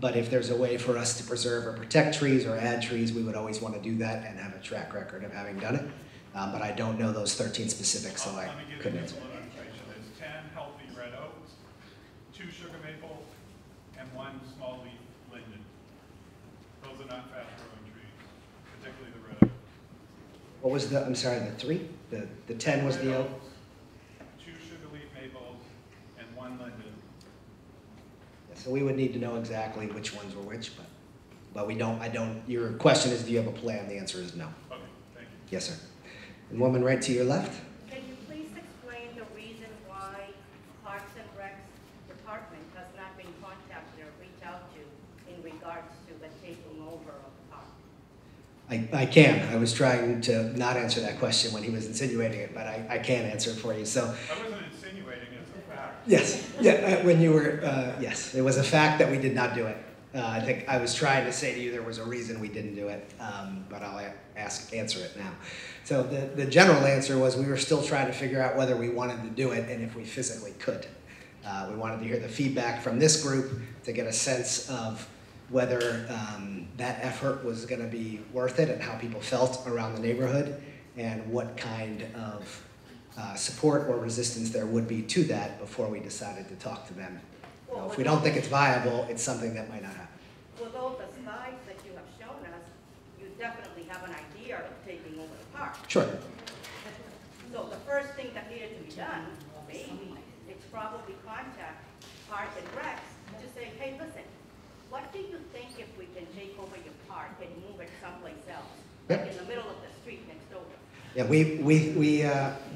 But if there's a way for us to preserve or protect trees or add trees, we would always want to do that and have a track record of having done it. But I don't know those 13 specifics, so I couldn't answer. Let me give you a little information. There's 10 healthy red oaks, 2 sugar maple, and 1 small leaf linden. Those are not fast-growing trees, particularly the red oak. What was the, I'm sorry, the 3? The 10 was the oak? 2 sugar leaf maples, and 1 linden. So we would need to know exactly which ones were which, but we don't, your question is, do you have a plan? The answer is no. Okay, thank you. Yes, sir. And woman right to your left? Can you please explain the reason why Parks and Rec's department has not been contacted or reached out to in regards to the taking over of the park? I can. I was trying to not answer that question when he was insinuating it, but I can answer it for you. So. I wasn't insinuating, it's a fact. Yes. Yeah. When you were, yes, it was a fact that we did not do it. I think I was trying to say to you there was a reason we didn't do it, but I'll answer it now. So the general answer was we were still trying to figure out whether we wanted to do it and if we physically could. We wanted to hear the feedback from this group to get a sense of whether that effort was going to be worth it and how people felt around the neighborhood and what kind of support or resistance there would be to that before we decided to talk to them. Now, if we don't think it's viable, it's something that might not happen. With all the slides that you have shown us, you definitely have an idea of taking over the park. Sure. So the first thing that needed to be done, maybe, is probably contact Parks and Recs to say, hey, listen, what do you think if we can take over your park and move it someplace else? Like in the middle of the street next door? Yeah,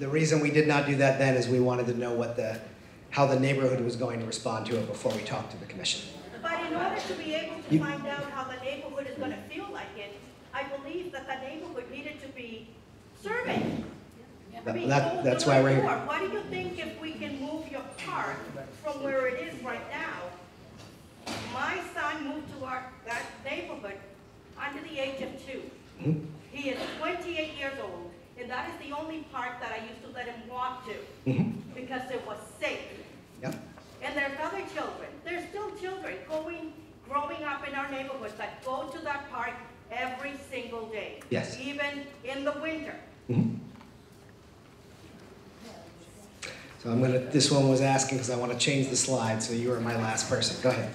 the reason we did not do that then is we wanted to know how the neighborhood was going to respond to it before we talked to the commission. But in order to be able to find out how the neighborhood is going to feel like it, I believe that the neighborhood needed to be surveyed. That's why we're here. What do you think if we can move your park from where it is right now? My son moved to that neighborhood under the age of 2. Mm-hmm. He is 28 years old, and that is the only park that I used to let him walk to because it was safe. Yep. And there's other children. There's still children growing up in our neighborhoods that go to that park every single day. Yes. Even in the winter. Mm-hmm. So this one was asking because I want to change the slide, so you are my last person. Go ahead.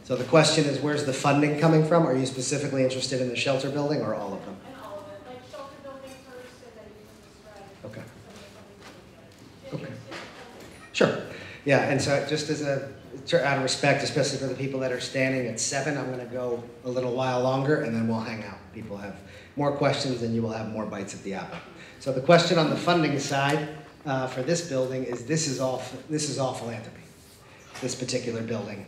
So the question is, where's the funding coming from? Are you specifically interested in the shelter building or all of them? Like shelter building first, and then you can describe. Okay. Sure. Yeah, and so just out of respect, especially for the people that are standing at 7, I'm going to go a little while longer, and then we'll hang out. People have more questions, and you will have more bites at the apple. So the question on the funding side for this building is this is all philanthropy, this particular building.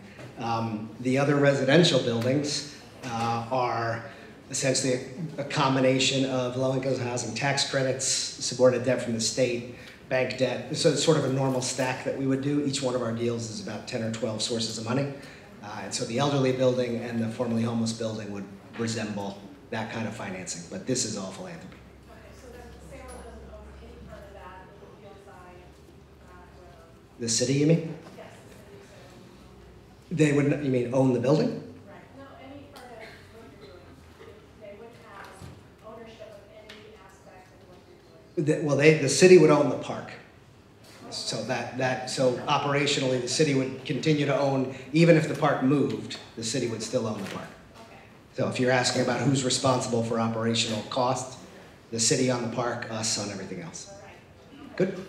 The other residential buildings are essentially a combination of low-income housing tax credits, subordinate debt from the state, bank debt. So it's sort of a normal stack that we would do. Each one of our deals is about 10 or 12 sources of money. And so the elderly building and the formerly homeless building would resemble that kind of financing, but this is all philanthropy. Okay, so then Salem doesn't own any part of that, the hillside, The city, you mean? yes, the city of Salem. They would, you mean own the building? Right, no, any part of what you're doing, they would have ownership of any aspect of what you're doing. Well, the city would own the park. So so operationally, the city would continue to own, even if the park moved, the city would still own the park. Okay. So if you're asking about who's responsible for operational costs, the city on the park, us on everything else. Good?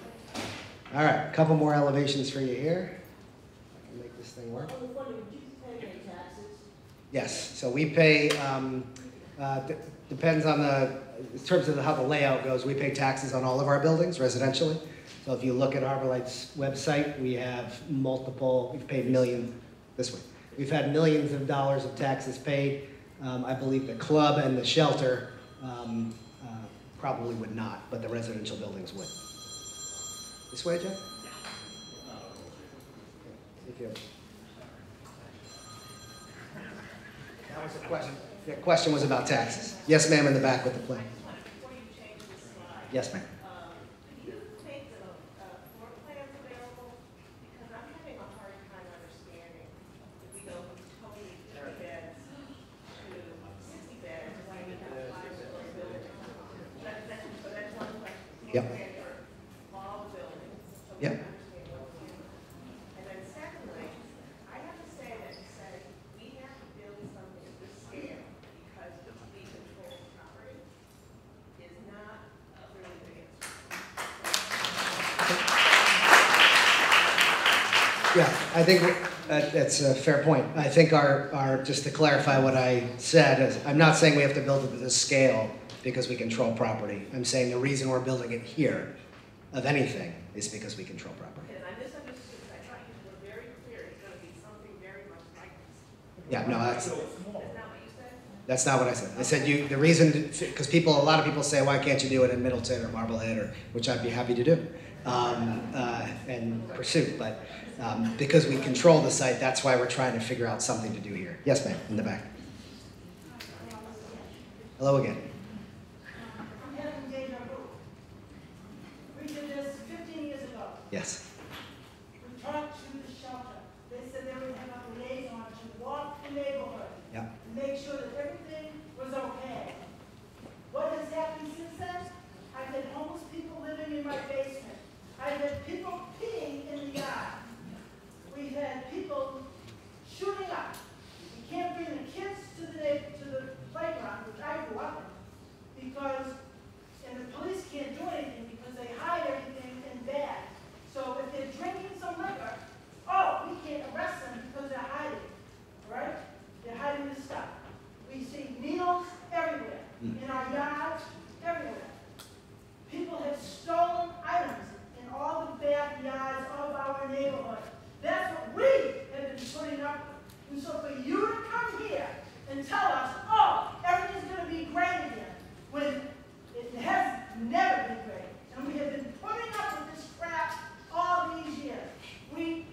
All right, a couple more elevations for you here. I can make this thing work. Yes, so we pay, depends on in terms of how the layout goes, we pay taxes on all of our buildings residentially. So if you look at Harborlight's website, we have we've paid this way. We've had millions of dollars of taxes paid. I believe the club and the shelter probably would not, but the residential buildings would. This way, Jeff? Yeah. That was a question. The question was about taxes. Yes, ma'am, in the back with the plan. Before you change the slide. Yes, ma'am. Can you make the floor plans available? Because I'm having a hard time understanding if we go from totally 50 beds to 60 beds when we have 5-story buildings. So that's one question. Yep. Plan for all the buildings. So we Yep. understand what's in them. And then secondly, I have to say that you said we have to build something at this scale because we control property is not a really good answer. Yeah, I think that's a fair point. I think just to clarify what I said, is I'm not saying we have to build it to this scale because we control property. I'm saying the reason we're building it here, of anything, is because we control property. And I misunderstood, I thought you were very clear, it's gonna be something very much like this. Yeah, no, That's not what you said? that's not what I said. I said the reason, because a lot of people say, why can't you do it in Middleton or Marblehead, which I'd be happy to do and pursue, but because we control the site, that's why we're trying to figure out something to do here. Yes, ma'am, in the back. Hello again. I'm having deja vu. We did this 15 years ago. Yes. We talked to the shelter. They said they would have a liaison to walk the neighborhood. Yeah. And make sure that everything was okay. What has happened since then? I've had homeless people living in my basement. I've had people peeing in the yard. We've had people shooting up. You can't bring the kids to the playground, which I grew up in, because, and the police can't do anything because they hide everything in bags. So if they're drinking some liquor, oh, we can't arrest them because they're hiding, right? They're hiding this stuff. We see needles everywhere, in our yards, everywhere. People have stolen items in all the backyards of our neighborhood. That's what we have been putting up with. And so for you to come here and tell us, oh, everything's going to be great again, when it has never been great. And we have been putting up with this crap all these years. We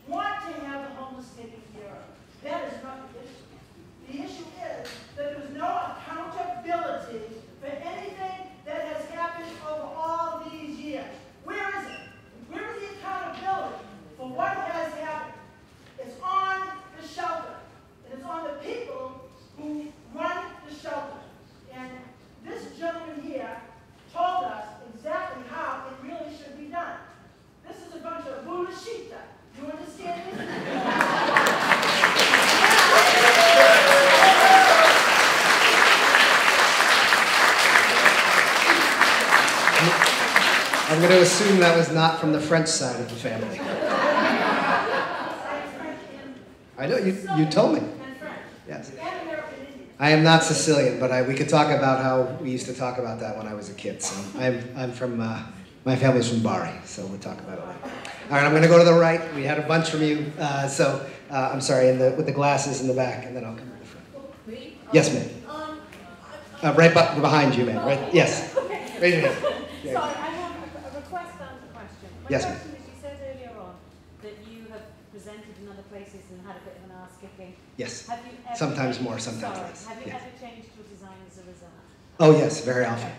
want to have the homeless taken care of. That is not the issue. The issue is that there's no accountability for anything that has happened over all these years. Where is it? Where is the accountability for what has happened? It's on the shelter. And it's on the people who run the shelter. And this gentleman here told us exactly how it really should be done. This is a bunch of bullshit. You understand me? I'm going to assume that was not from the French side of the family. I know, you told me. Yes. I am not Sicilian, but we could talk about how we used to talk about that when I was a kid. So I'm from, my family's from Bari, so we'll talk about it later. All right, I'm going to go to the right. We had a bunch from you, I'm sorry, with the glasses in the back, and then I'll come to the front. Yes, ma'am. Right behind you, ma'am, right? Yes. Raise your hand. Sorry, I have a request and a question. My Yes, ma'am. question is, you said earlier on that you have presented in other places and had a bit of an ass kicking. Yes. Have you ever Sometimes changed- more, sometimes sorry, less. Have you Yes. ever changed your design as a result? Oh, yes, very often.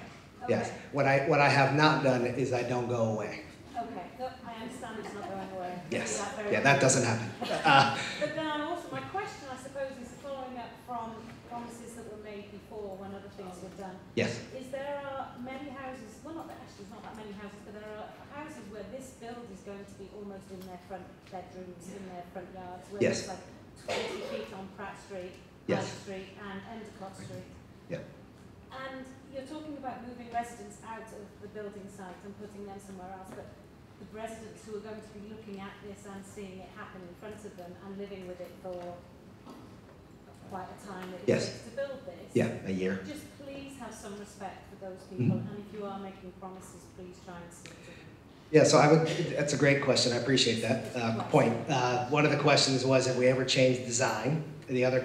Okay. Yes. What I have not done is I don't go away. Okay, look, I understand it's not going away. Yes. Very Yeah, that well. doesn't happen. But then I'm also, my question, I suppose, is following up from promises that were made before when other things were done. Yes. Is there are many houses, well, not that actually, there's not that many houses, but there are houses where this build is going to be almost in their front bedrooms, in their front yards, where Yes. it's like 20 feet on Pratt Street, High Yes. Street, and Endicott Street. Yeah. And you're talking about moving residents out of the building site and putting them somewhere else, but the residents who are going to be looking at this and seeing it happen in front of them and living with it for quite a time that it Yes. takes to build this. Yeah, a year. Just please have some respect for those people, and if you are making promises, please try and stick to them. Yeah, so that's a great question. I appreciate that point. One of the questions was, have we ever changed design? The other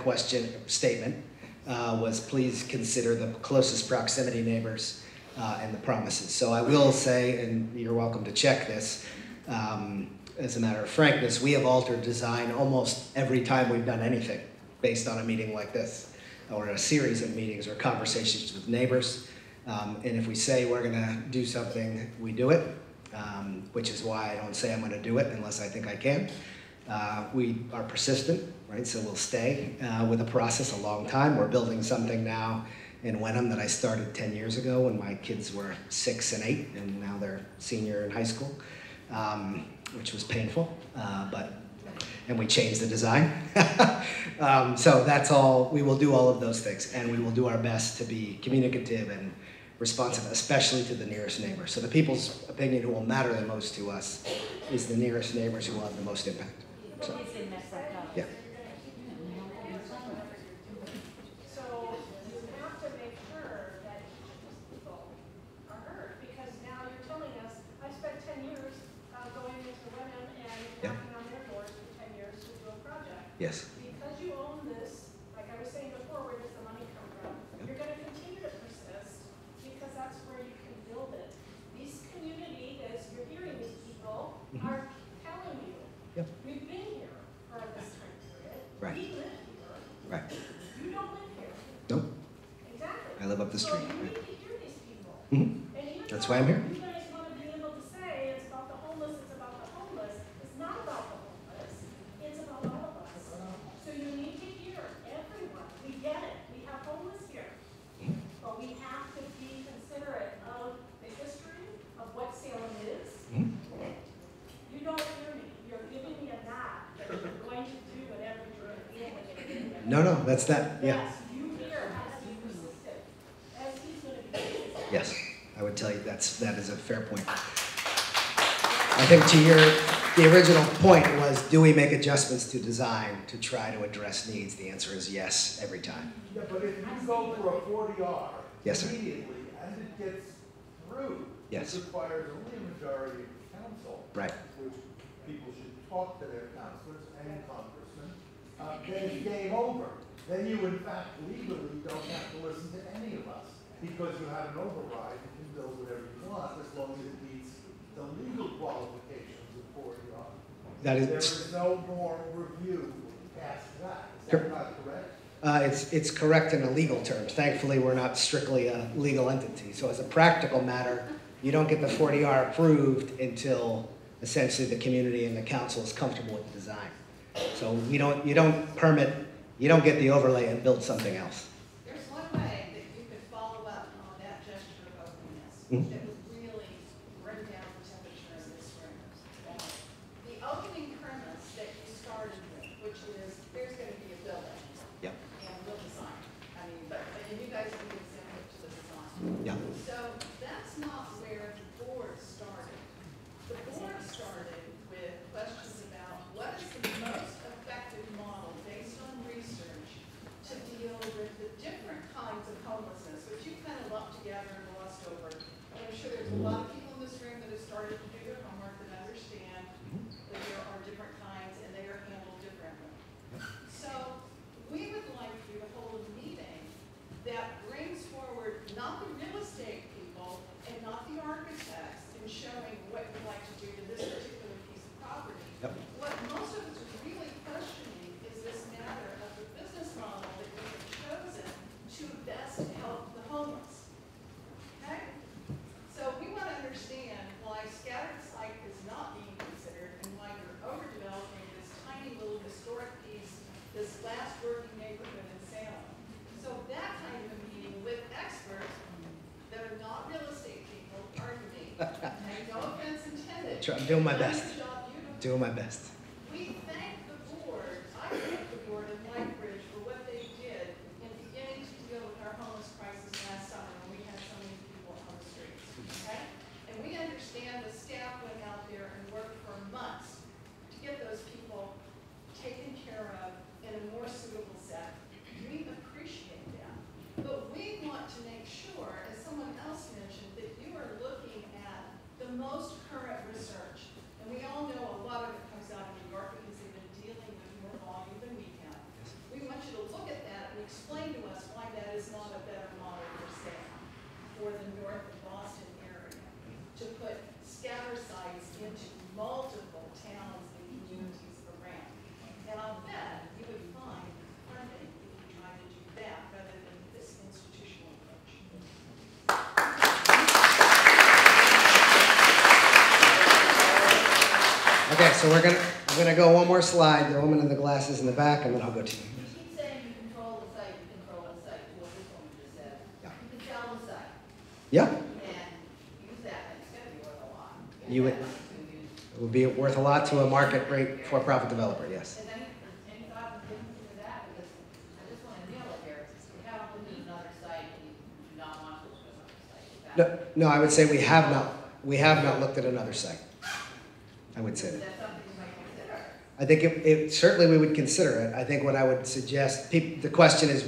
statement was, please consider the closest proximity neighbors and the promises. So I will say, and you're welcome to check this, as a matter of frankness, we have altered design almost every time we've done anything based on a meeting like this, or a series of meetings or conversations with neighbors. And if we say we're gonna do something, we do it, which is why I don't say I'm gonna do it unless I think I can. We are persistent, right? So we'll stay with the process a long time. We're building something now in Wenham that I started 10 years ago when my kids were 6 and 8, and now they're senior in high school, which was painful, and we changed the design. So that's all, we will do all of those things, and we will do our best to be communicative and responsive, especially to the nearest neighbor. So the people's opinion who will matter the most to us is the nearest neighbors who will have the most impact. So, yeah. So you have to make sure that people are heard, because now you're telling us, I spent 10 years going into Wenham and knocking on their doors for 10 years to do a project. Yes. Because you own this, like I was saying before, where does the money come from? You're going to continue to persist because that's where you can build it. This community, as you're hearing these people, are telling you, we've been here for this time period. Right. We live here. Right. You don't live here. Nope. Exactly. I live up the street. So you Right. need to hear these people. Mhm. And even That's though why I'm here. You guys want to be able to say it's about the homeless, it's about the homeless. It's not about the homeless. It's about all of us. So you need to hear everyone. We get it. We have homeless here. But we have to be considerate of the history of what Salem is. You don't hear me. You're giving me a nod that you're going to do whatever you're doing. No, that's that. Yeah. Yes, you hear as he persisted, as he's going to be persistent. Yes, I would tell you that is a fair point. I think the original point was, do we make adjustments to design to try to address needs? The answer is yes, every time. Yeah, but if you go for a 40R, Yes, sir. immediately, as it gets through, Yes. it requires only a majority of council. Right. Which people should talk to their councilors and congressmen. Then it's game over. Then you, in fact, legally don't have to listen to any of us, because you have an override, you can build whatever you want, as long as it meets the legal qualifications of 40R. That is- There is no more review past that. Is Cor- that not correct? It's correct in a legal terms. Thankfully, we're not strictly a legal entity. So as a practical matter, you don't get the 40R approved until essentially the community and the council is comfortable with the design. So you don't get the overlay and build something else. There's one way that you could follow up on that gesture of openness, that would really bring down the temperature of this room. The opening premise that you started with, which is, there's gonna be a building. Yep. And we'll design. I mean, and you guys can give input to the design. Yeah. So that's not where the board started. The board started with questions about what is the most effective model based on research to deal with the different kinds of homelessness, which you kind of lumped together and glossed over. I'm I'm doing my best. Doing my best. We thank the board, I thank the board of Lifebridge for what they did in beginning to deal with our homeless crisis last summer when we had so many people on the streets, okay? And we understand the staff went out there and worked for months to get those people taken care of in a more suitable setting. We appreciate that. But we want to make sure, as someone else mentioned, that you are looking at the most current research. And we all know a lot of it comes out of New York because they've been dealing with more volume than we have. We want you to look at that and explain to us why that is not a better model for Salem, for the north of Boston area, to put scatter sites into multiple towns and communities around. And I'll bet you would find funding if you tried to do that rather than this institutional approach. Okay, so I'm gonna go one more slide, the woman in the glasses in the back, and then I'll go to you. You keep saying you control the site, what this woman just said. Yeah. You can sell the site Yeah, and use that, and it's gonna be worth a lot. you would, it would be worth a lot to a market rate for-profit developer, yes. Is any thought given to that? Because I just want to nail it here. We haven't looked at another site, and you do not want to look at another site. Is that- No, I would say we have not looked at another site. I would say Is that. that something you might consider? I think it certainly we would consider it. I think what I would suggest, the question is,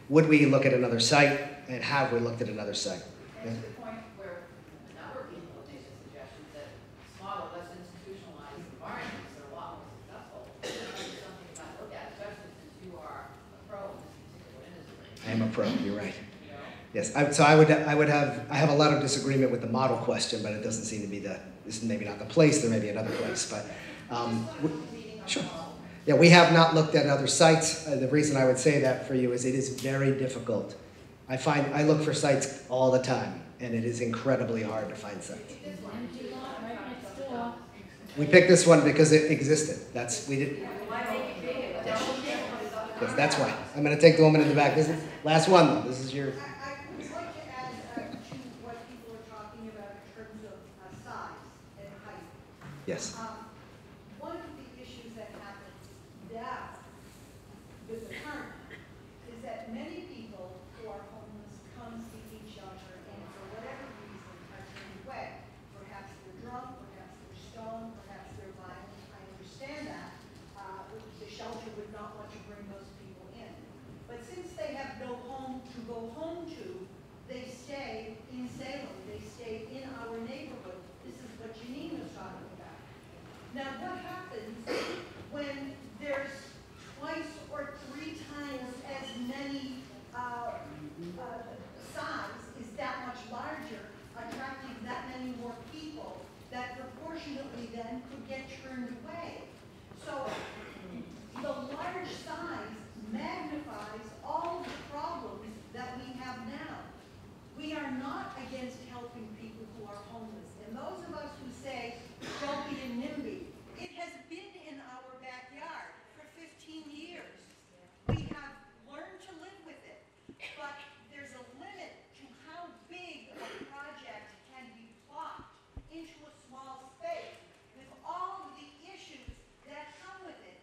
would we look at another site, and have we looked at another site? And to the point where a number of people have made the suggestion that smaller, less institutionalized environments are a lot more successful. That's something you might look at, especially since you are a pro in this particular industry. I am a pro, you're right. You know? Yes, I have a lot of disagreement with the model question, but it doesn't seem to be this is maybe not the place, there may be another place, but, sure. Yeah, we have not looked at other sites. The reason I would say that for you is it is very difficult. I look for sites all the time, and it is incredibly hard to find sites. We picked this one because it existed. We did. Yes, that's why. I'm gonna take the woman in the back. This is, last one, though. This is your. I would like to add to what people are talking about in terms of size and height. Yes. One of the issues that happens now with the current is that many people who are homeless come seeking shelter and for whatever reason are turned away. Perhaps they're drunk, perhaps they're stoned, perhaps they're violent. I understand that. The shelter would not want to bring those people in. But since they have no home to go home to, they stay in Salem. They stay in our neighborhood. This is what Janine was talking about. Now, what happens when there's twice or three times as many size is that much larger, attracting that many more people that proportionately then could get turned away? So the large size magnifies all the problems that we have now. We are not against helping people who are homeless. And those of us who say, don't be a NIMBY, it has been in our backyard for 15 years. We have learned to live with it, but there's a limit to how big a project can be plopped into a small space with all of the issues that come with it.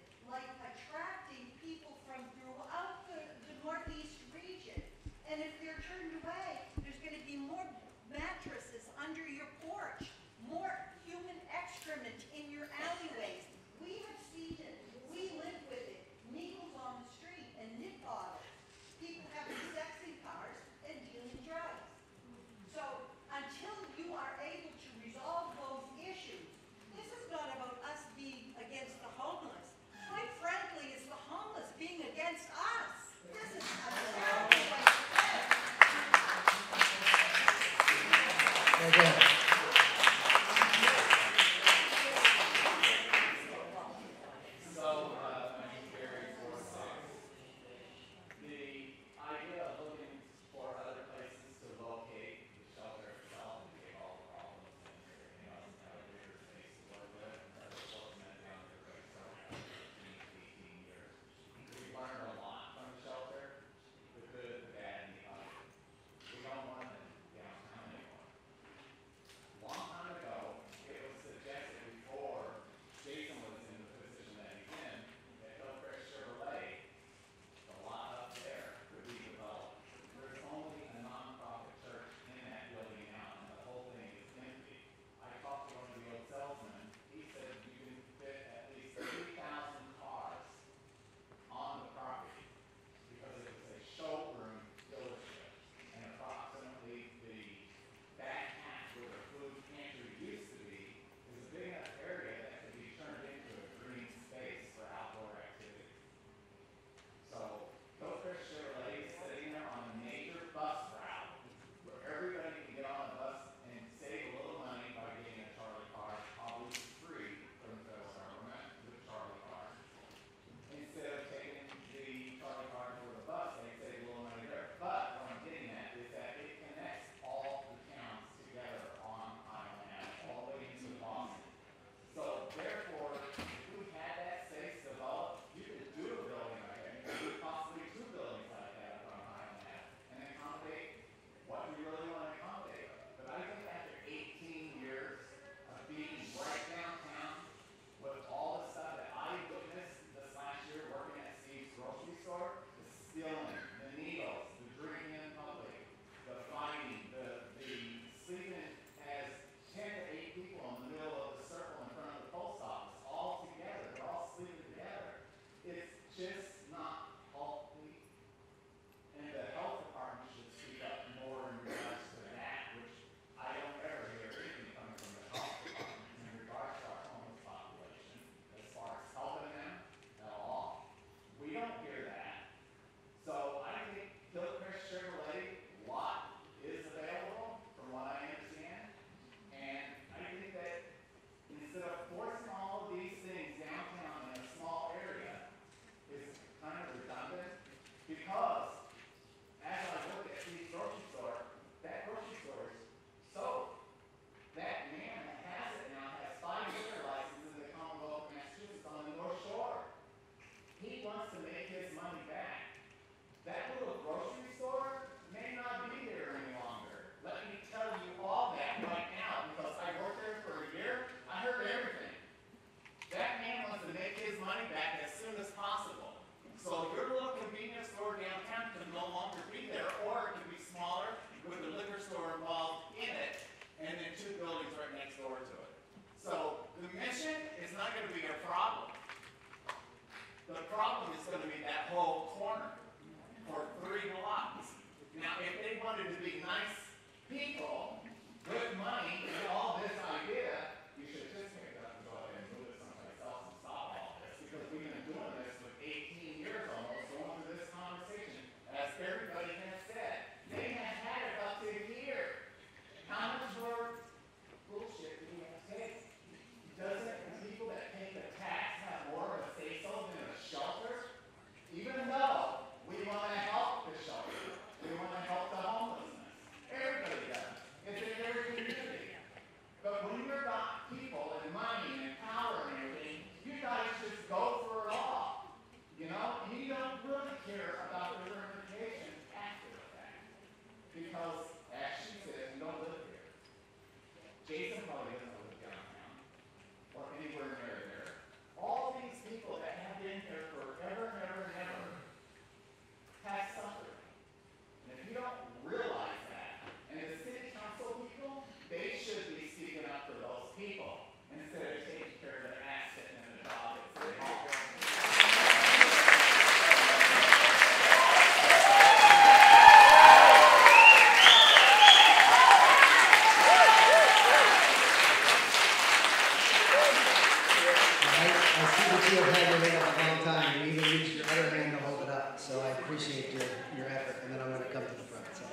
I see that you have had your hand up a long time, and you even used your other hand to hold it up, so I appreciate your effort, and then I'm gonna come to the front, so,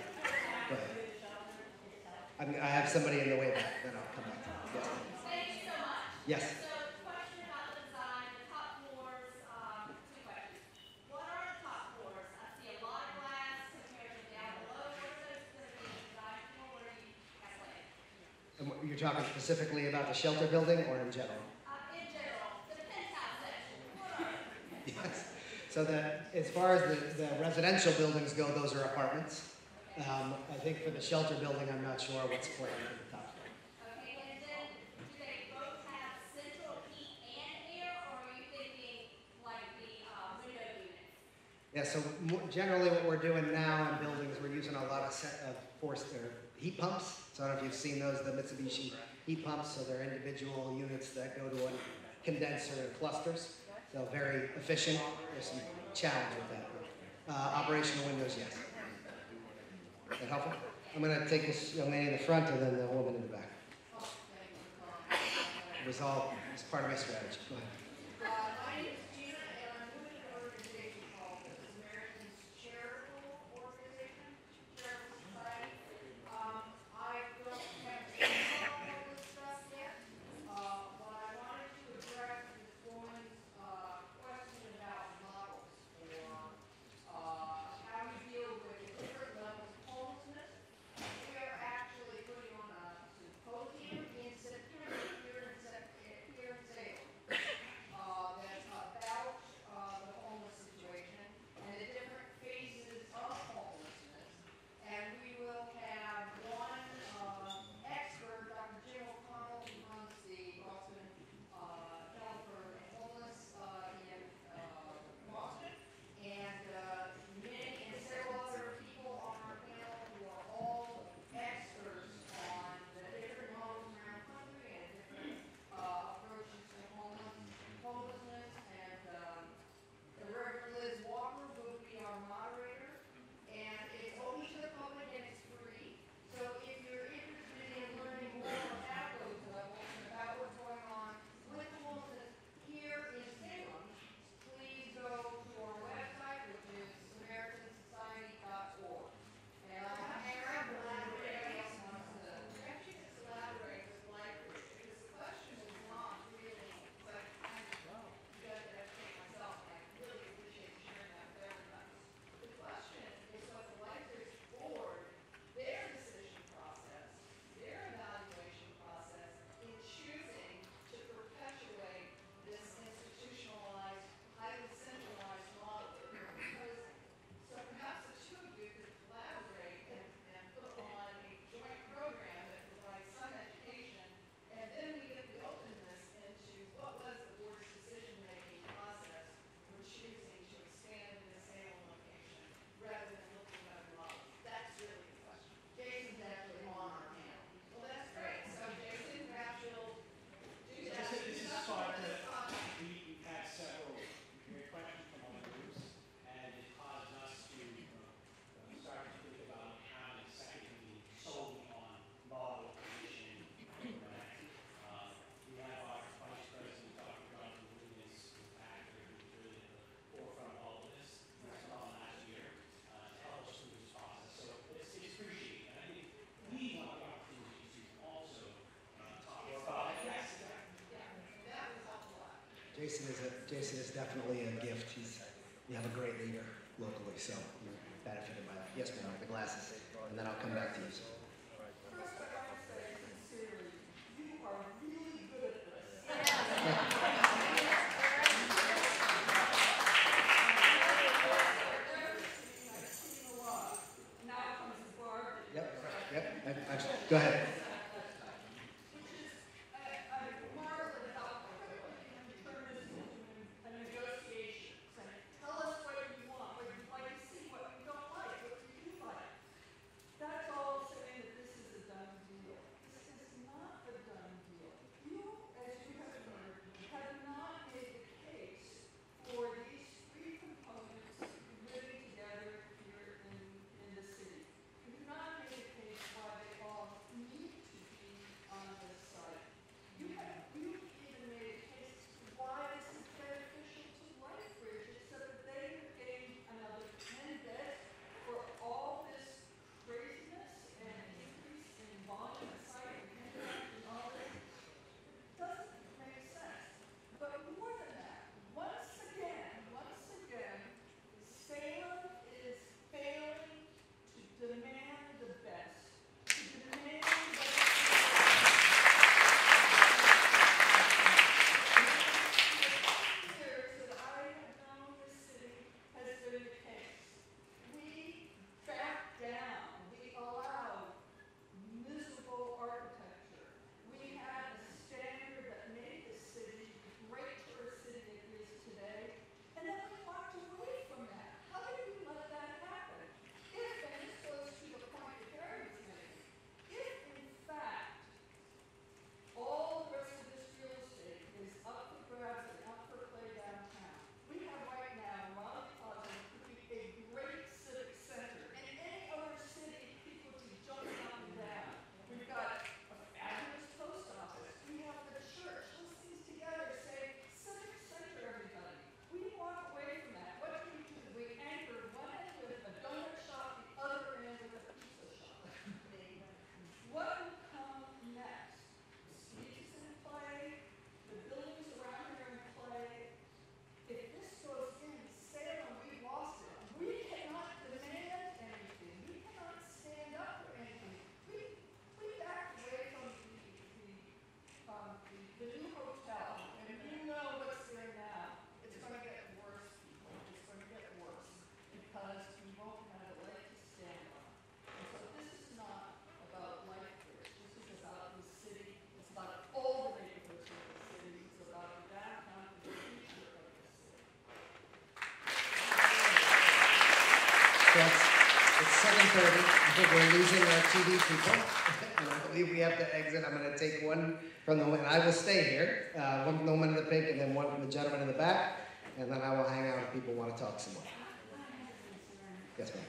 go ahead. I have somebody in the way back, then I'll come back to you. Yes. Thank you so much. Yes. So, question about the design, the top floors, two questions. What are the top floors? I see a lot of glass compared to down below. What are those going to be designed for? What are you calculating? And you're talking specifically about the shelter building or in general? In general, the penthouse section. What are they? Yes. So as far as the residential buildings go, those are apartments. I think for the shelter building, I'm not sure what's planned at the top floor. Okay, and then do they both have central heat and air, or are you thinking like the window units? Yeah, so generally what we're doing now in buildings, we're using a lot of heat pumps. So I don't know if you've seen those, the Mitsubishi heat pumps. So they're individual units that go to a condenser in clusters. So very efficient. There's some challenge with that. Operational windows, yes. Is that helpful? I'm going to take this young lady in the front and then the woman in the back. It was part of my strategy. Go ahead. My name is Gina, and I'm with an organization called the Americans Charitable Organization, Charitable Society. I don't have all this stuff yet, but I wanted to address this woman's question about models for how you deal with different levels of homelessness. We are actually putting on a symposium in September here in Salem. That's about the homeless situation and the different phases of homelessness. And we will have one expert, Dr. Jim O'Connell, who runs the Boston Shelter for Homeless in Boston, and many and several other people on our panel who are all experts on the different models around the country and different approaches to homelessness, and the Reverend Liz Walker will be our moderator, and it's open to the public and it's free. So if you're interested in learning more about those levels and about what's going on with homelessness here in Salem, please go to our website, which is SamaritanSociety.org. And I hang around for that if anybody else wants to. Perhaps you could elaborate with Lifebridge, because the question is not really, but I judge and educate myself, and I really appreciate you sharing that with everybody. The question is what the Lifebridge board, their decision process, their evaluation process in choosing to perpetuate this institutionalized, highly centralized model. Because, so perhaps the two of you could collaborate and put on a joint program that provides some education, and then we get the openness into what was the board's decision-making process for choosing to expand in the Salem location rather than looking at other models. That's really the question. Jason's actually on our panel. Well, that's great. So Jason, perhaps you'll do that. This is fun. We've had several great questions from other groups, and it caused us to start to think about how to secondly solely on model position. We have our Vice President, Dr. Jonathan Williams, actor, who's really at the forefront of all of this. He was on last year to help us through this process. So it's appreciated. And I think we want the opportunity to also talk about it. Jason is definitely a gift. We have a great leader locally, so we're benefited by that. Yes, ma'am, the glasses, and then I'll come back to you. First, I want to say sincerely, you are really good at this. Now comes the bar. Yep. Go ahead. Which is a marvel about and turn this into a negotiation. Saying, tell us what you want, what you'd like to see, what you don't like, what you do like. That's all saying that this is a done deal. This is not a done deal. You, as you have heard, have not made the case for these three components living together here in the city. You have not made a case why they all need 7:30. I think we're losing our TV people. And I believe we have to exit. I'm going to take one from the woman. I will stay here. One from the woman in the pink and then one from the gentleman in the back. And then I will hang out if people want to talk some more. Yes, ma'am.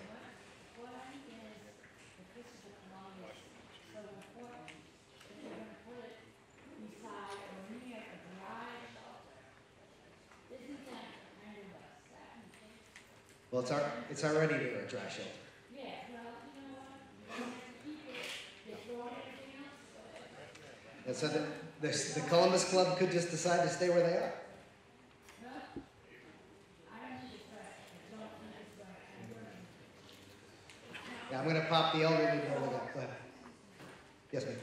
Well, it's already near a trash shelter. Yeah, well, you know what? People, they throw everything else. And so the Columbus Club could just decide to stay where they are. Yeah, I'm going to pop the elderly building up. Go ahead. Yes, ma'am.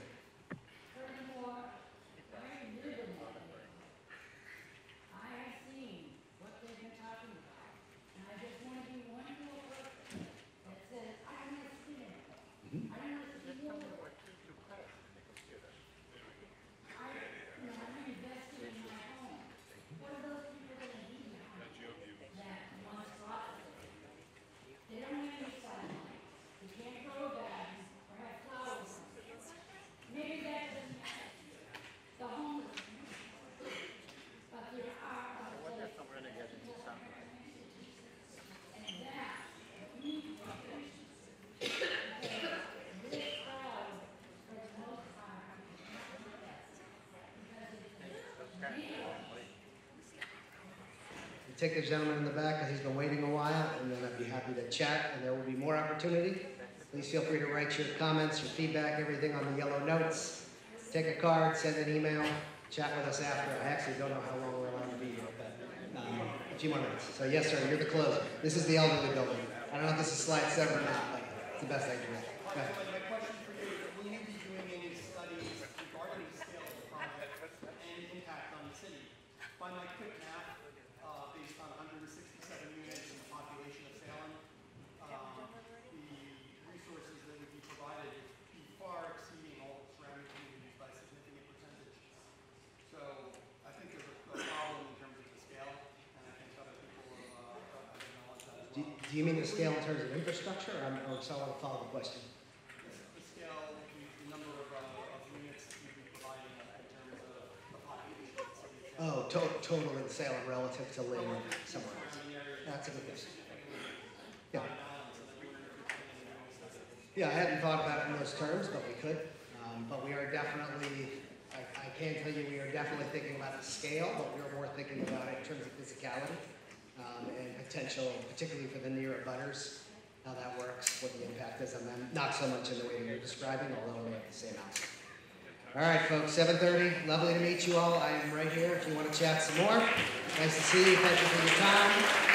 Take the gentleman in the back because he's been waiting a while, and then I'd be happy to chat, and there will be more opportunity. Please feel free to write your comments, your feedback, everything on the yellow notes. Take a card, send an email, chat with us after. I actually don't know how long we're allowed to be here, but a few more minutes. So yes, sir, you're the closer. This is the elderly building. I don't know if this is slide 7 or not, but it's the best I can get. Go ahead. My question for you is, will you be doing any studies regarding the scale of the project and impact on the city? By my quick math, based on 167 units and the population of Salem, the resources that would be provided would be far exceeding all the surrounding communities by significant percentages. So I think there's a problem in terms of the scale, and I think other people have acknowledged that as well. Do you mean the scale in terms of infrastructure, or so I want to follow the question? The scale, the number of units that you'd be providing in terms of the population of the city. Oh, total in Salem relative to Lynn somewhere else. That's a good question. Yeah. Yeah, I hadn't thought about it in those terms, but we could. But we are definitely, I can tell you, we are definitely thinking about the scale, but we're more thinking about it in terms of physicality and potential, particularly for the near abutters, how that works, what the impact is on them. Not so much in the way that you're describing, although we're at the same house. All right, folks, 7:30. Lovely to meet you all. I am right here if you want to chat some more. Nice to see you. Thank you for your time.